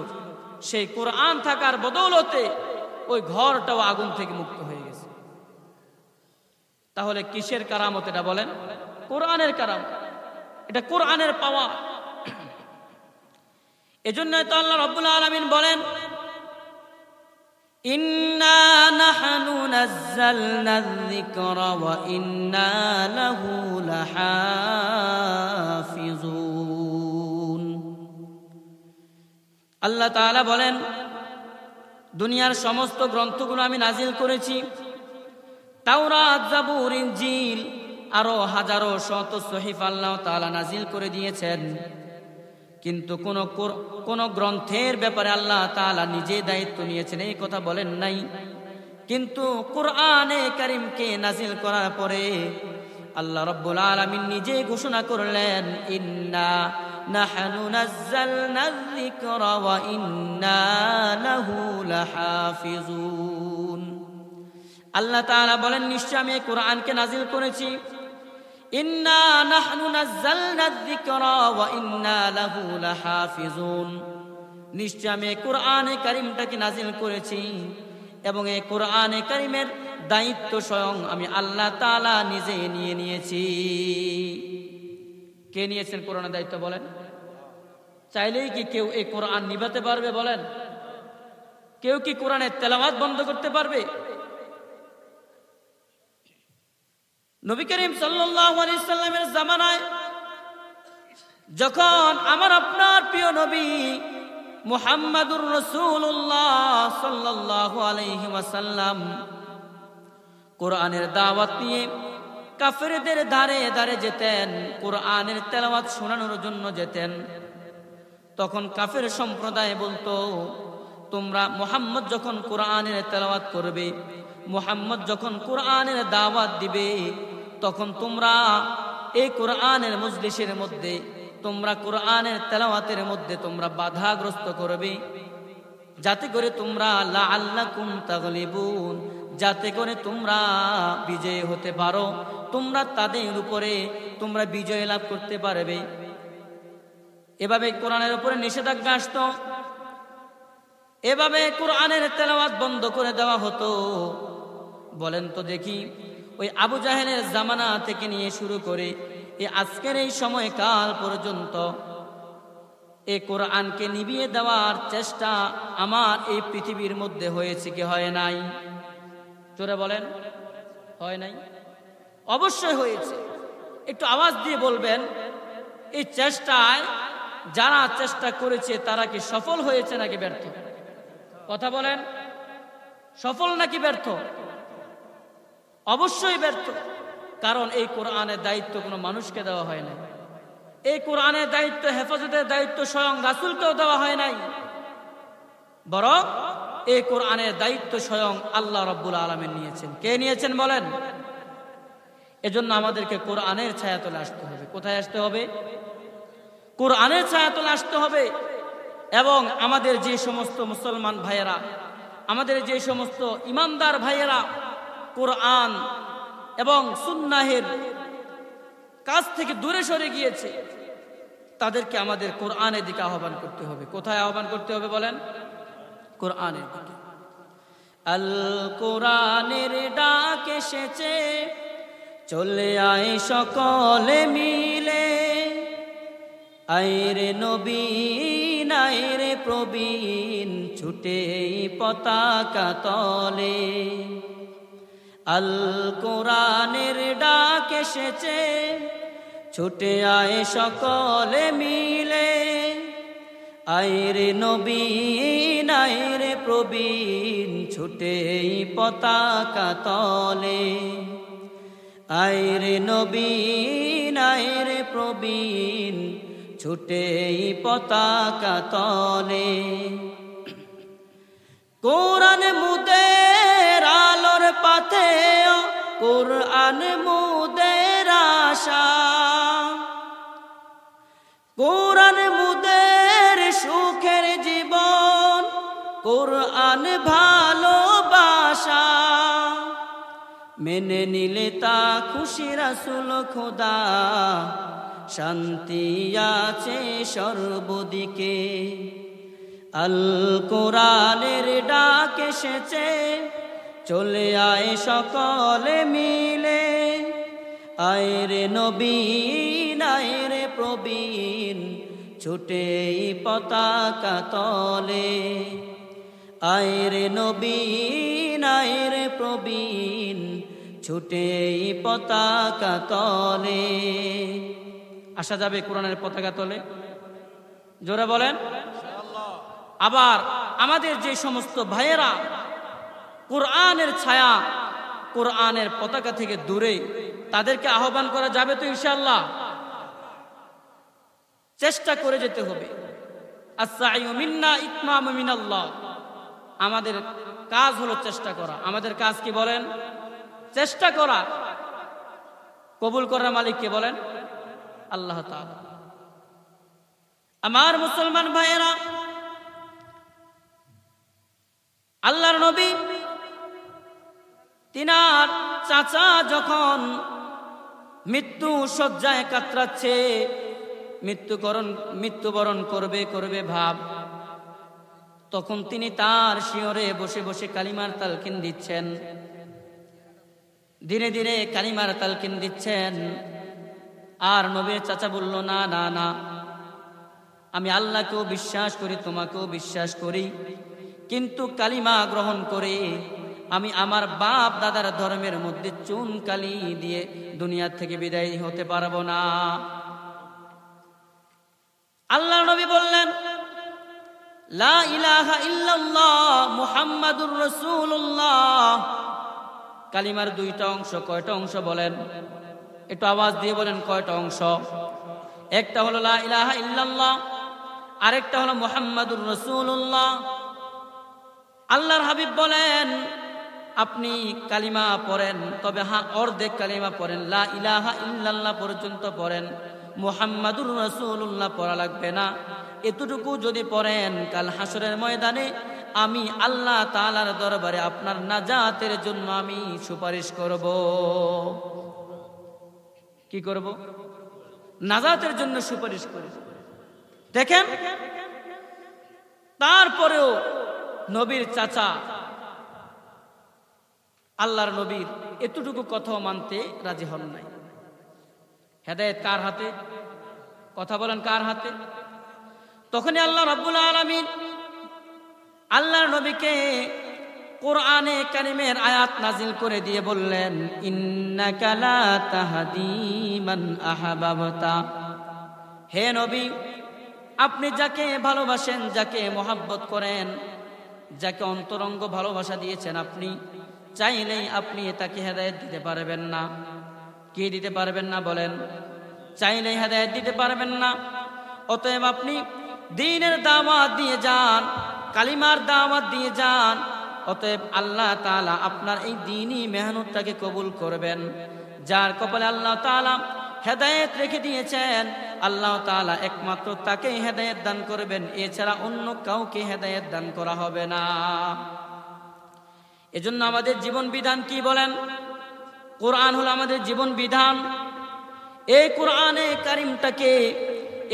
সেই কোরআন থাকার বদৌলতে ওই ঘরটাও আগুন থেকে মুক্ত হয়ে গেছে। তাহলে কিসের কারামত এটা বলেন? কোরআনের কারামত, এটা কোরআনের পাওয়া। এজন্য তো আল্লাহ রাব্বুল আলামিন বলেন, ইন্না নাহনু নাযালনা যিকরা ওয়া ইন্না লাহু লাহাফিজুন। আল্লাহ তাআলা বলেন, দুনিয়ার সমস্ত গ্রন্থগুলো আমি নাজিল করেছি, তাওরাত, জাবুর, ইনজিল, আরো হাজারো শত সহিফা আল্লাহ তাআলা নাজিল করে দিয়েছেন। কিন্তু কোন গ্রন্থের ব্যাপারে আল্লাহ তাআলা নিজে দায়িত্ব নিয়েছেন এই কথা বলেন নাই। কিন্তু কোরআনে কারীমকে নাজিল করার পরে আল্লাহ রাব্বুল আলামিন নিজে ঘোষণা করলেন, ইন্না নাহনু নাযালনা যিকরা ওয়া ইন্না লাহু লাহাফিজুন। আল্লাহ তাআলা বলেন, নিশ্চয় আমি এই কোরআনকে নাজিল করেছি। ইন্না নাহনু নাযালনা যিকরা ওয়া ইন্না লাহু লাহাফিজুন। নিশ্চয় আমি এই কোরআনে কারীমটাকে নাজিল করেছি এবং এই কোরআনে কারীমের দায়িত্ব স্বয়ং আমি আল্লাহ তাআলা নিজে নিয়ে নিয়েছি। কে নিয়েছেন কোরআনের দায়িত্ব বলেন? চাইলেই কি কেউ এই কোরআন নিভাতে পারবে? বলেন, কেউ কি কোরআনের তেলাওয়াত বন্ধ করতে পারবে? নবী করিম সাল্লাল্লাহু আলাইহি সাল্লামের জামানায় যখন আমার আপনার প্রিয় নবী মুহাম্মাদুর রাসূলুল্লাহ সাল্লাল্লাহু আলাইহি ওয়াসাল্লাম কোরআনের দাওয়াত নিয়ে কাফেরদের ধারে ধারে যেতেন, কোরআনের তেলাওয়াত শোনানোর জন্য যেতেন, তখন কাফের সম্প্রদায় বলতো, তোমরা মুহাম্মদ যখন কোরআনের তেলাওয়াত করবে, মুহাম্মদ যখন কোরআনের দাওয়াত দিবে, তখন তোমরা এই কোরআনের মজলিসের মধ্যে, তোমরা কোরআনের তেলাওয়াতের মধ্যে তোমরা বাধাগ্রস্ত করবে, যাতে করে তোমরা লাআল্লাকুম তাগলিবুন, যাতে করে তোমরা বিজয় হতে পারো, তোমরা তাদের উপরে তোমরা বিজয় লাভ করতে পারবে। এভাবে কোরআনের উপরে নিষেধাজ্ঞা আসতো, এভাবে কোরআনের তেলাওয়াত বন্ধ করে দেওয়া হতো। বলেন তো দেখি, ওই আবু জাহেলের জামানা থেকে নিয়ে শুরু করে এই আজকের এই সময়কাল পর্যন্ত এই কোরআনকে নিভিয়ে দেওয়ার চেষ্টা আমার এই পৃথিবীর মধ্যে হয়েছে কি হয় নাই? জোরে বলেন, হয় নাই? অবশ্যই হয়েছে। একটু আওয়াজ দিয়ে বলবেন, এই চেষ্টায় যারা চেষ্টা করেছে তারা কি সফল হয়েছে নাকি ব্যর্থ? কথা বলেন। সফল নাকি ব্যর্থ? অবশ্যই ব্যর্থ। কারণ এই কোরআনের দায়িত্ব কোনো মানুষকে দেওয়া হয় নাই। এই কোরআনের দায়িত্ব, হেফাজতের দায়িত্ব স্বয়ং রাসূলকেও দেওয়া হয় নাই, বরং এই কোরআনের দায়িত্ব স্বয়ং আল্লাহ রাব্বুল আলামিন নিয়েছেন। কে নিয়েছেন বলেন? এজন্য আমাদেরকে কোরআনের ছায়াতলে আসতে হবে। কোথায় আসতে হবে? কোরআনের ছায়াতলে আসতে হবে। এবং আমাদের যে সমস্ত মুসলমান ভাইয়েরা, আমাদের যে সমস্ত ইমানদার ভাইয়েরা কোরআন এবং সুন্নাহের কাজ থেকে দূরে সরে গিয়েছে, তাদেরকে আমাদের কোরআনের দিকে আহ্বান করতে হবে। কোথায় আহ্বান করতে হবে বলেন? কোরআনের দিকে। আল কোরআনের ডাক এসেছে, চলে আয় সকলে মিলে, আইরে নবীন আইরে প্রবীণ, ছুটে পতাকা তলে। আল কোরআনের ডাক এসেছে, ছুটে আয় সকলে মিলে, আইরে নবীন আইরে প্রবীণ, ছুটে পতাকা তলে। আইরে নবীন আইরে প্রবীণ, ছুটে পতাকা তলে। কোরআন মুদের আলোর পাথে, কোরআন মুদের আশা, কোরআন মুদের সুখের জীবন, কোরআন ভালোবাসা। মেনে নিলে তা খুশি রাসূল খোদা, শান্তি আছে সর্বদিকে। আল কোরআনের ডাক এসেছে, চলে আয় সকলে মিলে, আইরে নবীন আইরে প্রবীণ, ছুটে পতাকা তলে। আইরে নবীন আইরে প্রবীণ, ছুটে পতাকা তলে। আসা যাবে কোরআনের পতাকা তলে? জোরে বলেন। আবার আমাদের যে সমস্ত ভাইয়েরা কোরআনের ছায়া, কোরআনের পতাকা থেকে দূরে, তাদেরকে আহ্বান করা যাবে তো ইনশাআল্লাহ? চেষ্টা করে যেতে হবে। আস-সা'য়ু মিন্না ইতমামু মিনাল্লাহ। আমাদের কাজ হলো চেষ্টা করা। আমাদের কাজ কি বলেন? চেষ্টা করা। কবুল করার মালিক কে বলেন? আল্লাহ তাআলা। আমার মুসলমান ভাইয়েরা, আল্লাহর নবী তিনার চাচা যখন মৃত্যু শয্যায় কাতরাচ্ছে, মৃত্যুবরণ করবে ভাব, তখন তিনি তার শিয়রে বসে বসে কালিমার তালকিন দিচ্ছেন। ধীরে ধীরে কালিমার তালকিন দিচ্ছেন। আর নবীর চাচা বলল, না না না, আমি আল্লাহকেও বিশ্বাস করি, তোমাকেও বিশ্বাস করি, কিন্তু কালিমা গ্রহণ করে আমি আমার বাপ দাদার ধর্মের মধ্যে চুন কালি দিয়ে দুনিয়া থেকে বিদায় হতে পারবো না। আল্লাহ নবী বললেন, লা ইলাহা ইল্লাল্লাহ মুহাম্মাদুর রাসূলুল্লাহ। কালিমার দুইটা অংশ। কয়টা অংশ বলেন? একটু আওয়াজ দিয়ে বলেন কয়টা অংশ? একটা হলো লা ইলাহা ইল্লাল্লাহ, আরেকটা হলো মুহাম্মাদুর রাসূলুল্লাহ। আল্লাহর হাবিব বলেন, আপনি কালিমা পড়েন, তবে হ্যাঁ অর্ধেক কালিমা পড়েন, লা ইলাহা ইল্লাল্লাহ পর্যন্ত পড়েন, মুহাম্মাদুর রাসূলুল্লাহ পড়া লাগবে না। এতটুকু যদি পড়েন, কাল হাসরের ময়দানে আমি আল্লাহ তাআলার দরবারে আপনার নাজাতের জন্য আমি সুপারিশ করব। কি করব? নাজাতের জন্য সুপারিশ করব। দেখেন, তারপরেও নবীর চাচা আল্লাহর নবীর এতটুকু কথাও মানতে রাজি হন নাই। হেদায়েত কার হাতে? কথা বলেন, কার হাতে? তখনই আল্লাহ রাব্বুল আলামিন আল্লাহর নবীকে কোরআনে কারিমের আয়াত নাজিল করে দিয়ে বললেন, ইন্নাকা লা তাহদি মান আহাবাবতা। হে নবী, আপনি যাকে ভালোবাসেন, যাকে মহব্বত করেন, যাকে অন্তরঙ্গ ভালোবাসা দিয়েছেন আপনি, চাইলেই আপনি তাকে হেদায়েত দিতে পারবেন না। কি দিতে পারবেন না বলেন? চাইলেই হেদায়েত দিতে পারবেন না। অতএব আপনি দ্বীনের দাওয়াত দিয়ে যান, কালিমার দাওয়াত দিয়ে যান। অতএব আল্লাহ তাআলা আপনার এই দ্বীনি মেহনতটাকে কবুল করবেন। যার কপালে আল্লাহ তাআলা হেদায়েত রেখে দিয়েছেন, আল্লাহ তাআলা একমাত্র তাকেই হেদায়েত দান করবেন, এছাড়া অন্য কাউকে হেদায়েত দান করা হবে না। এজন্য আমাদের জীবন বিধান কি বলেন? কোরআন হলো আমাদের জীবন বিধান। এই কোরআনে কারিমটাকে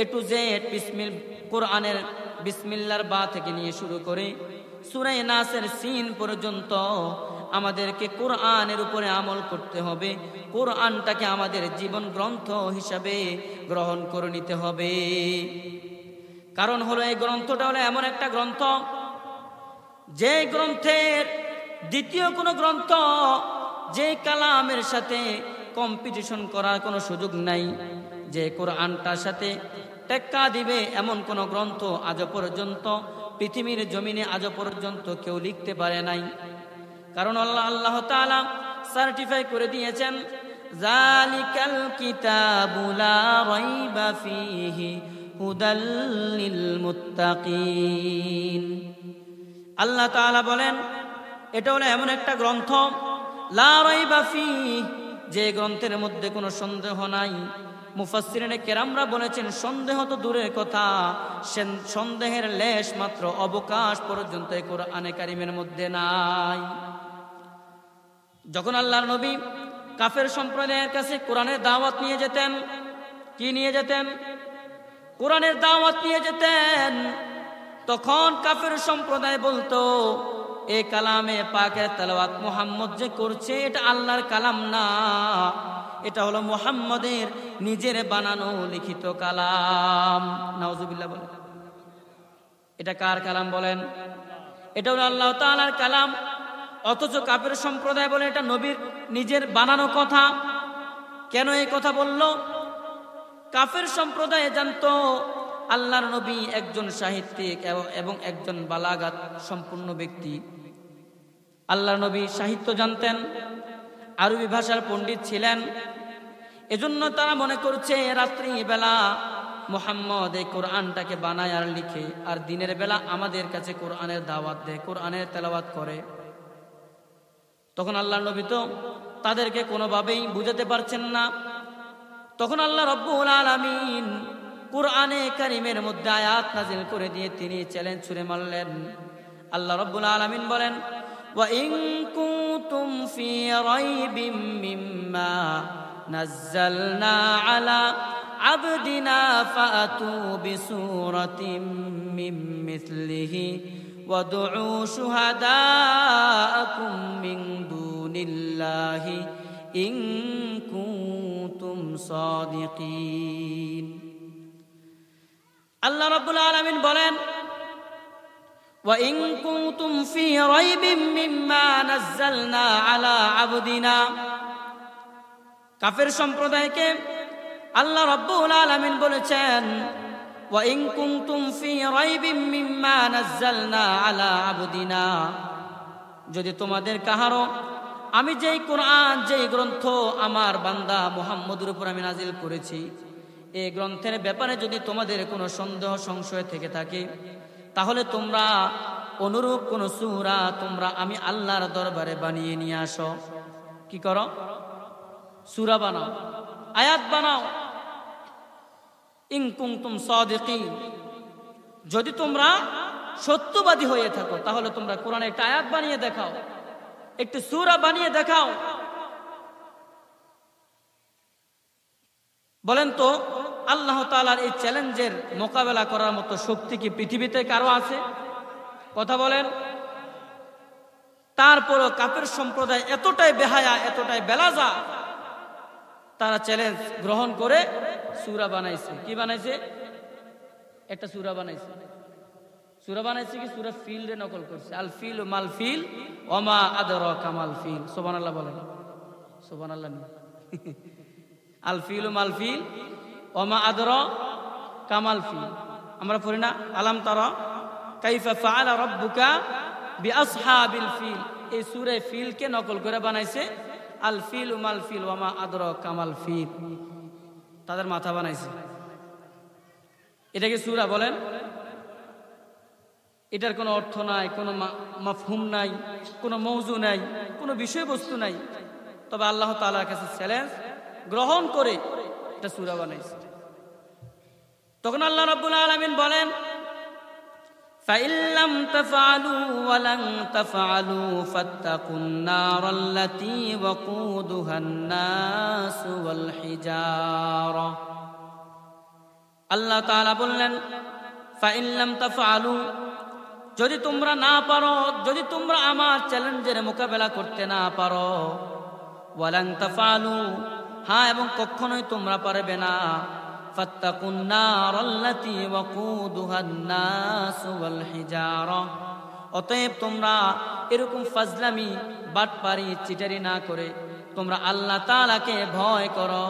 এ টু জেড কোরআনের বিসমিল্লাহর বা থেকে নিয়ে শুরু করে সূরা নাসের সিন পর্যন্ত আমাদেরকে কোরআনের উপরে আমল করতে হবে। কোরআনটাকে আমাদের জীবন গ্রন্থ হিসাবে গ্রহণ করে নিতে হবে। কারণ হলো এই গ্রন্থটা হলো এমন একটা গ্রন্থ, যে গ্রন্থের দ্বিতীয় কোনো গ্রন্থ, যে কালামের সাথে কম্পিটিশন করার কোনো সুযোগ নাই, যে কোরআনটার সাথে টেক্কা দিবে এমন কোন গ্রন্থ আজও পর্যন্ত পৃথিবীর জমিনে আজও পর্যন্ত কেউ লিখতে পারে নাই। কারণ আল্লাহ তাআলা সার্টিফাই করে দিয়েছেন, যালিকাল কিতাবু লা রাইবা ফীহি হুদাল লিল মুত্তাকিন। আল্লাহ তাআলা বলেন এটা হলো এমন একটা গ্রন্থ, লা রাইবা ফীহি, যে গ্রন্থের মধ্যে কোনো সন্দেহ নাই। মুফাসসিরিনে কেরামরা বলেছেন সন্দেহ তো দূরের কথা, সন্দেহের লেশ মাত্র অবকাশ পর্যন্ত এই কোরআনে কারিমের মধ্যে নাই। যখন আল্লাহর নবী কাফের সম্প্রদায়ের কাছে কোরআনের দাওয়াত নিয়ে যেতেন, কি নিয়ে যেতেন? কোরআনের দাওয়াত নিয়ে যেতেন, তখন কাফের সম্প্রদায় বলতো এই কালামে পাকের তেলাওয়াত মুহাম্মদ যে করছে এটা আল্লাহর কালাম না, এটা হলো মুহাম্মদের নিজের বানানো লিখিত কালাম। নাউজুবিল্লাহ বলেন। এটা কার কালাম বলেন? এটা হলো আল্লাহ তাআলার কালাম। অথচ কাফের সম্প্রদায় বলে এটা নবীর নিজের বানানো কথা। কেন এই কথা বলল? কাফের সম্প্রদায় জানতো আল্লাহর নবী একজন সাহিত্যিক এবং একজন বালাগাত সম্পূর্ণ ব্যক্তি। আল্লাহর নবী সাহিত্য জানতেন, আরবি ভাষার পণ্ডিত ছিলেন। এজন্য তারা মনে করছে রাত্রি বেলা মুহাম্মদ এই কোরআনটাকে বানায় আর লিখে, আর দিনের বেলা আমাদের কাছে কোরআনের দাওয়াত দেয়, কোরআনের তেলাওয়াত করে। তখন আল্লাহর নবী তো তাদেরকে কোনোভাবেই বুঝাতে পারছেন না। তখন আল্লাহ রাব্বুল আলামিন কোরআনে কারিমের মধ্যে আয়াত নাজিল করে দিয়ে তিনি চ্যালেঞ্জ ছুড়ে মারলেন। আল্লাহ রাব্বুল আলামিন বলেন, ওয়া ইন কুনতুম ফি রাইবিম মিম্মা নাযালনা আলা আবদিনা ফাতু বিসূরাতিম মিন মিসলিহি ওয়াদউ শুহাদাআকুম মিন দুনিল্লাহি ইন কুনতুম সাদিকিন। আল্লাহ রাব্বুল আলামিন বলেন, ওয়া ইন কুনতুম ফি রাইবিম মিম্মা নাযালনা আলা আবদিনা। কাফের সম্প্রদায়কে আল্লাহ রাব্বুল আলামিন বলেছেন, ওয়া ইন কুনতুম ফি রাইবিম মিম্মা নাযালনা আলা আবদিনা, যদি তোমাদের কাহারো আমি যেই কোরআন, যেই গ্রন্থ আমার বান্দা মুহাম্মদের উপর আমি নাজিল করেছি, এই গ্রন্থের ব্যাপারে যদি তোমাদের কোনো সন্দেহ সংশয় থেকে থাকে, তাহলে তোমরা অনুরূপ কোন সূরা তোমরা আমি আল্লাহর দরবারে বানিয়ে নিয়ে আসো। কি করো? সূরা বানাও, আয়াত বানাও। ইন কুনতুম সাদিকিন, যদি তোমরা সত্যবাদী হয়ে থাকো তাহলে তোমরা কোরআনে একটা আয়াত বানিয়ে দেখাও, একটি সূরা বানিয়ে দেখাও। বলেন তো আল্লাহ তাআলার এই চ্যালেঞ্জের মোকাবেলা করার মতো শক্তি কি পৃথিবীতে কারো আছে? কথা বলেন। তারপরও কাফের সম্প্রদায় এতটাই বেহায়া, এতটাই বেলাজা, তারা চ্যালেঞ্জ গ্রহণ করে সূরা বানাইছে। কি বানাইছে? একটা সূরা বানাইছে। সূরা বানাইছে কি? সূরা ফিল রে নকল করছে। আল ফিল মাল ফিল ওমা আদরাকা মাল ফিল। সুবহানাল্লাহ বলেন। সুবহানাল্লাহ। আল ফিল মাল ফিল ওমা আদরাকা মাল ফিল। আমরা পড়ি না আলাম তারা কাইফা ফাআলা রাব্বুকা বিআসহাবিল ফিল, এই সূরা ফিলকে নকল করে বানাইছে আল ফিল মাল ফিল ওয়া মা আদরাকা মাল ফিল, তাদের মাথা বানাইছে। এটাকে সূরা বলেন? এটার কোনো অর্থ নাই, কোনো মাফহুম নাই, কোনো মওযু নাই, কোনো বিষয়বস্তু নাই। তবে আল্লাহ তাআলার কাছে চ্যালেঞ্জ গ্রহণ করে এটা সূরা বানাইছে। তখন আল্লাহ রাব্বুল আলামিন বলেন, فَإِن لَّمْ تَفْعَلُوا وَلَن تَفْعَلُوا فَاتَّقُوا النَّارَ الَّتِي وَقُودُهَا النَّاسُ وَالْحِجَارَةُ। আল্লাহ তাআলা বললেন, فَإِن لَّمْ تَفْعَلُوا, যদি তোমরা না পারো, যদি তোমরা আমার চ্যালেঞ্জের মোকাবেলা করতে না পারো, ওয়ালান তাফআলু, হ্যাঁ এবং কখনোই তোমরা পারবে না, ফাত্তাকুন নারাল্লাতী ওয়াকুদুহান নাস ওয়াল হিজারা, অতএব তোমরা এরকম ফাজলামি বাটপারি চিটারি না করে তোমরা আল্লাহ তাআলাকে ভয় করো।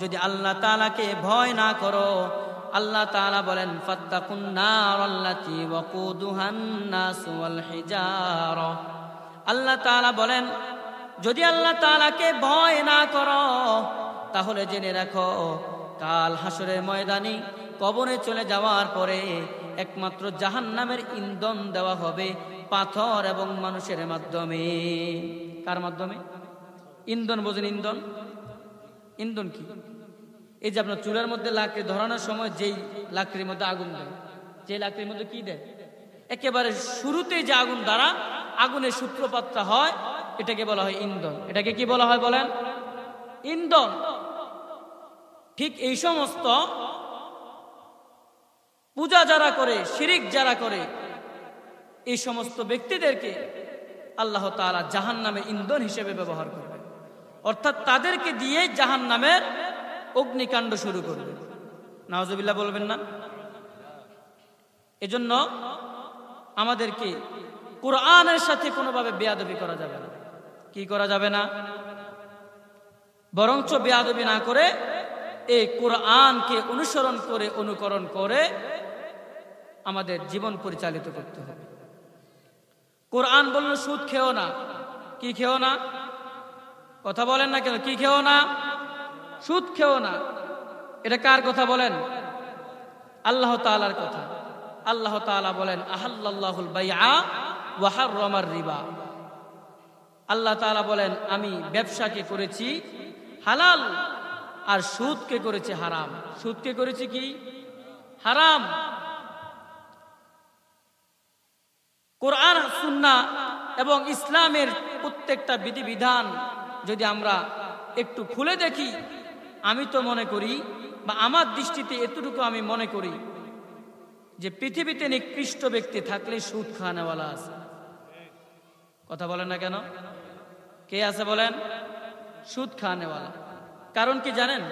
যদি আল্লাহ তাআলাকে ভয় না করো, আল্লাহ তাআলা বলেন ফাত্তাকুন নারাল্লাতী ওয়াকুদুহান নাস ওয়াল হিজারা, আল্লাহ তাআলা বলেন যদি আল্লাহ তাআলাকে ভয় না করো তাহলে জেনে রাখো কাল হাসরের ময়দানে কবরে চলে যাওয়ার পরে একমাত্র জাহান্নামের ইন্ধন দেওয়া হবে পাথর এবং মানুষের মাধ্যমে। কার মাধ্যমে? ইন্ধন বোঝেন? ইন্ধন, ইন্ধন কি? এই যে আপনার চুলার মধ্যে লাকড়ি ধরানোর সময় যেই লাকড়ির মধ্যে আগুন দেয়, যে লাকড়ির মধ্যে কি দেয়, একেবারে শুরুতেই যে আগুন দ্বারা আগুনের সূত্রপাতটা হয়, এটাকে বলা হয় ইন্ধন। এটাকে কি বলা হয় বলেন? ইন্ধন। ঠিক এই সমস্ত পূজা যারা করে, শিরিক যারা করে, এই সমস্ত ব্যক্তিদেরকে আল্লাহ তাআলা জাহান্নামের ইন্ধন হিসেবে ব্যবহার করবে, অর্থাৎ তাদেরকে দিয়ে জাহান্নামের অগ্নিকাণ্ড শুরু করবে। নাউজুবিল্লাহ বলবেন না? এজন্য আমাদেরকে কোরআনের সাথে কোনোভাবে বেয়াদবি করা যাবে না। কি করা যাবে না? বরঞ্চ বেয়াদবি না করে এই কোরআনকে অনুসরণ করে, অনুকরণ করে আমাদের জীবন পরিচালিত করতে হবে। কোরআন বলল সুদ খেও না। কি খেও না? কথা বলেন না কেন? কি খেও না? সুদ খেও না। এটা কার কথা বলেন? আল্লাহ তাআলার কথা। আল্লাহ তাআলা বলেন আহাল্লাল্লাহুল বাইআ ওয়া হাররামার রিবা। আল্লাহ তাআলা বলেন আমি ব্যবসাকে করেছি হালাল আর সুদকে করেছি হারাম। সুদকে করেছি কি? হারাম। কোরআন, সুন্নাহ এবং ইসলামের প্রত্যেকটা বিধিবিধান যদি আমরা একটু খুলে দেখি, আমি তো মনে করি বা আমার দৃষ্টিতে এতটুকু আমি মনে করি যে পৃথিবীতে নিকৃষ্ট ব্যক্তি থাকলে সুদ খাওয়ানেওয়ালা আছে। কথা বলেন না কেন? কে আছে বলেন? সুদ খাওয়ানেওয়ালা। কারণ কি জানেন?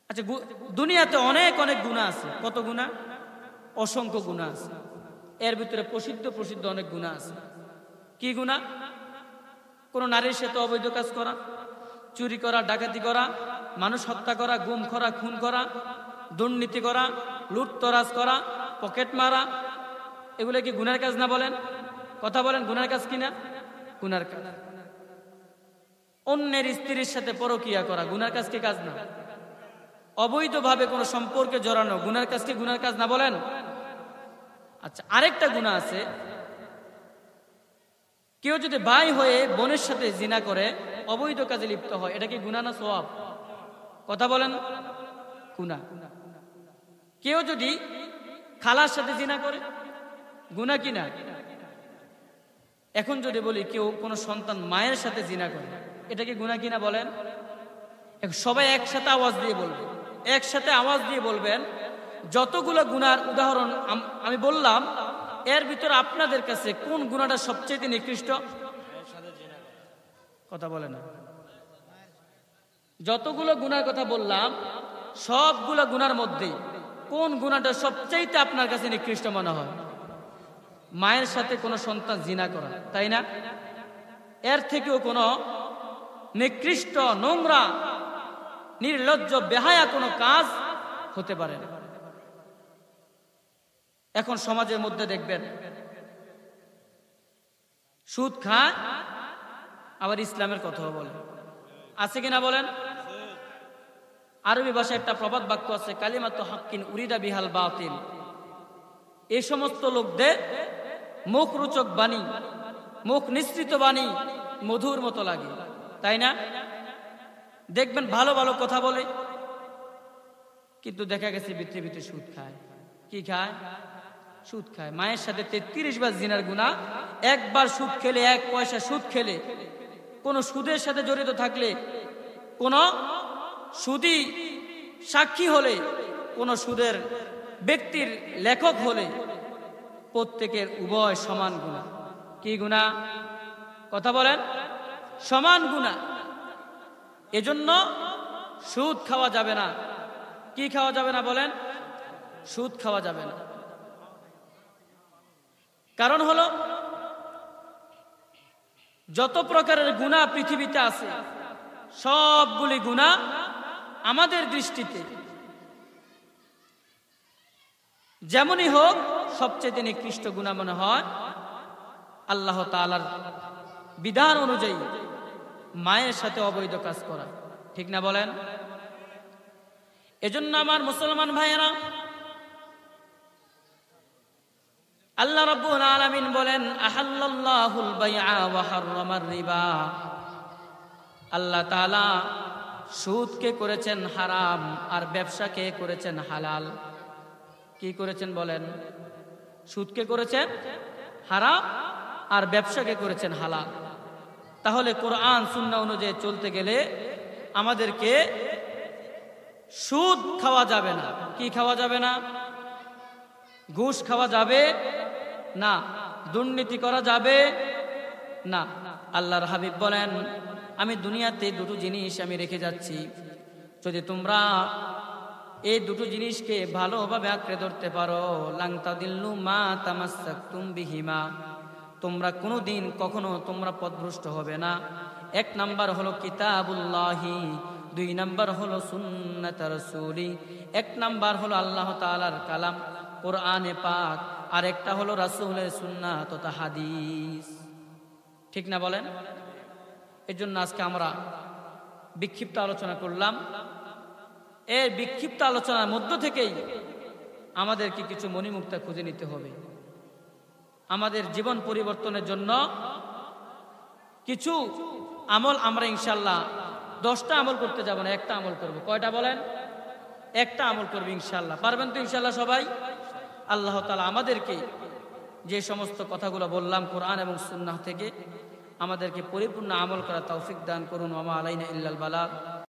আচ্ছা, দুনিয়াতে অনেক অনেক গুনাহ আছে। কত গুনাহ? অসংখ্য গুনাহ আছে। এর ভিতরে প্রসিদ্ধ প্রসিদ্ধ অনেক গুনাহ আছে। কি গুনাহ? কোন নারীর সাথে অবৈধ কাজ করা, চুরি করা, ডাকাতি করা, মানুষ হত্যা করা, গুম করা, খুন করা, দুর্নীতি করা, লুটতরাজ করা, পকেট মারা, এগুলো কি গুনার কাজ না বলেন? কথা বলেন, গুনার কাজ কিনা? গুনার কাজ। অন্যের স্ত্রীর সাথে পরকিয়া করা গুনার কাজ কি কাজ না? অবৈধভাবে কোনো সম্পর্কে জড়ানো গুনার কাজ কি গুনার কাজ না বলেন? আচ্ছা, আরেকটা গুনাহ আছে, কেউ যদি ভাই হয়ে বোনের সাথে জিনা করে, অবৈধ কাজে লিপ্ত হয়, এটা কি গুনাহ না সওয়াব? কথা বলেন, গুনাহ। কেউ যদি খালার সাথে জিনা করে, গুনাহ কি না? এখন যদি বলি কেউ কোনো সন্তান মায়ের সাথে জিনা করে, এটা কি গুনাহ কিনা বলেন? সবাই একসাথে আওয়াজ দিয়ে বলবেন, একসাথে আওয়াজ দিয়ে বলবেন যতগুলো গুনার উদাহরণ আমি বললাম, এর ভিতরে আপনাদের কাছে কোন গুনাহটা সবচেয়ে নিকৃষ্ট? কথা বলে না। যতগুলো গুনার কথা বললাম সবগুলো গুনার মধ্যে কোন গুনাহটা সবচাইতে আপনার কাছে নিকৃষ্ট মনে হয়? মায়ের সাথে কোনো সন্তান জিনা করা, তাই না? এর থেকেও কোনো নিকৃষ্ট, নোংরা, নির্লজ্জ, বেহায়া কোনো কাজ হতে পারে না। এখন সমাজের মধ্যে দেখবেন সুদ খায়, আবার ইসলামের কথাও বলে। আছে কিনা বলেন? আরবি ভাষায় একটা প্রবাদ বাক্য আছে, কালিমাতু হাক্কিন উরিদা বিহাল বাতিল। এই সমস্ত লোকদের মুখ রোচক বাণী, মুখ নিঃসৃত বাণী মধুর মতো লাগে, তাই না? দেখবেন ভালো ভালো কথা বলে, কিন্তু দেখা গেছে ভিতরে ভিতরে সুদ খায়। কি খায়? সুদ খায়। মায়ের সাথে 33 বার জিনার গুনাহ, একবার সুদ খেলে, 1 পয়সা সুদ খেলে, কোন সুদের সাথে জড়িত থাকলে, কোন সুদী সাক্ষী হলে, কোন সুদের ব্যক্তির লেখক হলে, প্রত্যেকের উভয় সমান গুনাহ। কি গুনাহ? কথা বলেন। সমান গুনাহ। এজন্য সুদ খাওয়া যাবে না। কি খাওয়া যাবে না বলেন? সুদ খাওয়া যাবে না। কারণ হলো, যত প্রকারের গুনাহ পৃথিবীতে আছে, সবগুলি গুনাহ আমাদের দৃষ্টিতে যেমনই হোক, সবচেয়ে নিকৃষ্ট গুনাহ মনে হয় আল্লাহ তাআলার বিধান অনুযায়ী মায়ের সাথে অবৈধ কাজ করা। ঠিক না বলেন? এজন্য আমার মুসলমান ভাইয়েরা, আল্লাহ রাব্বুল আলামিন বলেন, আহাল্লাল্লাহুল বাইআ ওয়া হাররামার রিবা। আল্লাহ তাআলা সুদকে করেছেন হারাম, আর ব্যবসাকে করেছেন হালাল। কি করেছেন বলেন? সুদকে করেছেন হারাম, আর ব্যবসাকে করেছেন হালাল। তাহলে কোরআন সুন্নাহ অনুযায়ী চলতে গেলে আমাদেরকে সুদ খাওয়া যাবে না। কি খাওয়া যাবে না? ঘুষ খাওয়া যাবে না, দুর্নীতি করা যাবে না। আল্লাহর হাবিব বলেন, আমি দুনিয়াতে দুটো জিনিস আমি রেখে যাচ্ছি, যদি তোমরা এই দুটো জিনিসকে ভালোভাবে আঁকড়ে ধরতে পারো, লাং তাদিল্লু মা তামাসসাকতুম বিহিমা, তোমরা কোনোদিন কখনো তোমরা পথভ্রষ্ট হবে না। 1 নাম্বার হলো কিতাবুল্লাহি, 2 নাম্বার হলো সুন্নাত রাসূলি। 1 নাম্বার হলো আল্লাহ তাআলার কালাম কোরআনে পাক, আর একটা হলো রাসূলের সুন্নাহ তথা হাদিস। ঠিক না বলেন? এর জন্য আজকে আমরা বিক্ষিপ্ত আলোচনা করলাম। এই বিক্ষিপ্ত আলোচনার মধ্য থেকেই আমাদেরকে কিছু মণিমুক্তা খুঁজে নিতে হবে। আমাদের জীবন পরিবর্তনের জন্য কিছু আমল আমরা ইনশাল্লাহ 10টা আমল করতে যাব না, 1টা আমল করব। কয়টা বলেন? 1টা আমল করব ইনশাল্লাহ। পারবেন তো ইনশাল্লাহ সবাই? আল্লাহ তাআলা আমাদেরকে যে সমস্ত কথাগুলো বললাম কোরআন এবং সুন্নাহ থেকে, আমাদেরকে পরিপূর্ণ আমল করা তৌফিক দান করুন। ওয়া মা আলাইনা ইল্লাল বালাগ।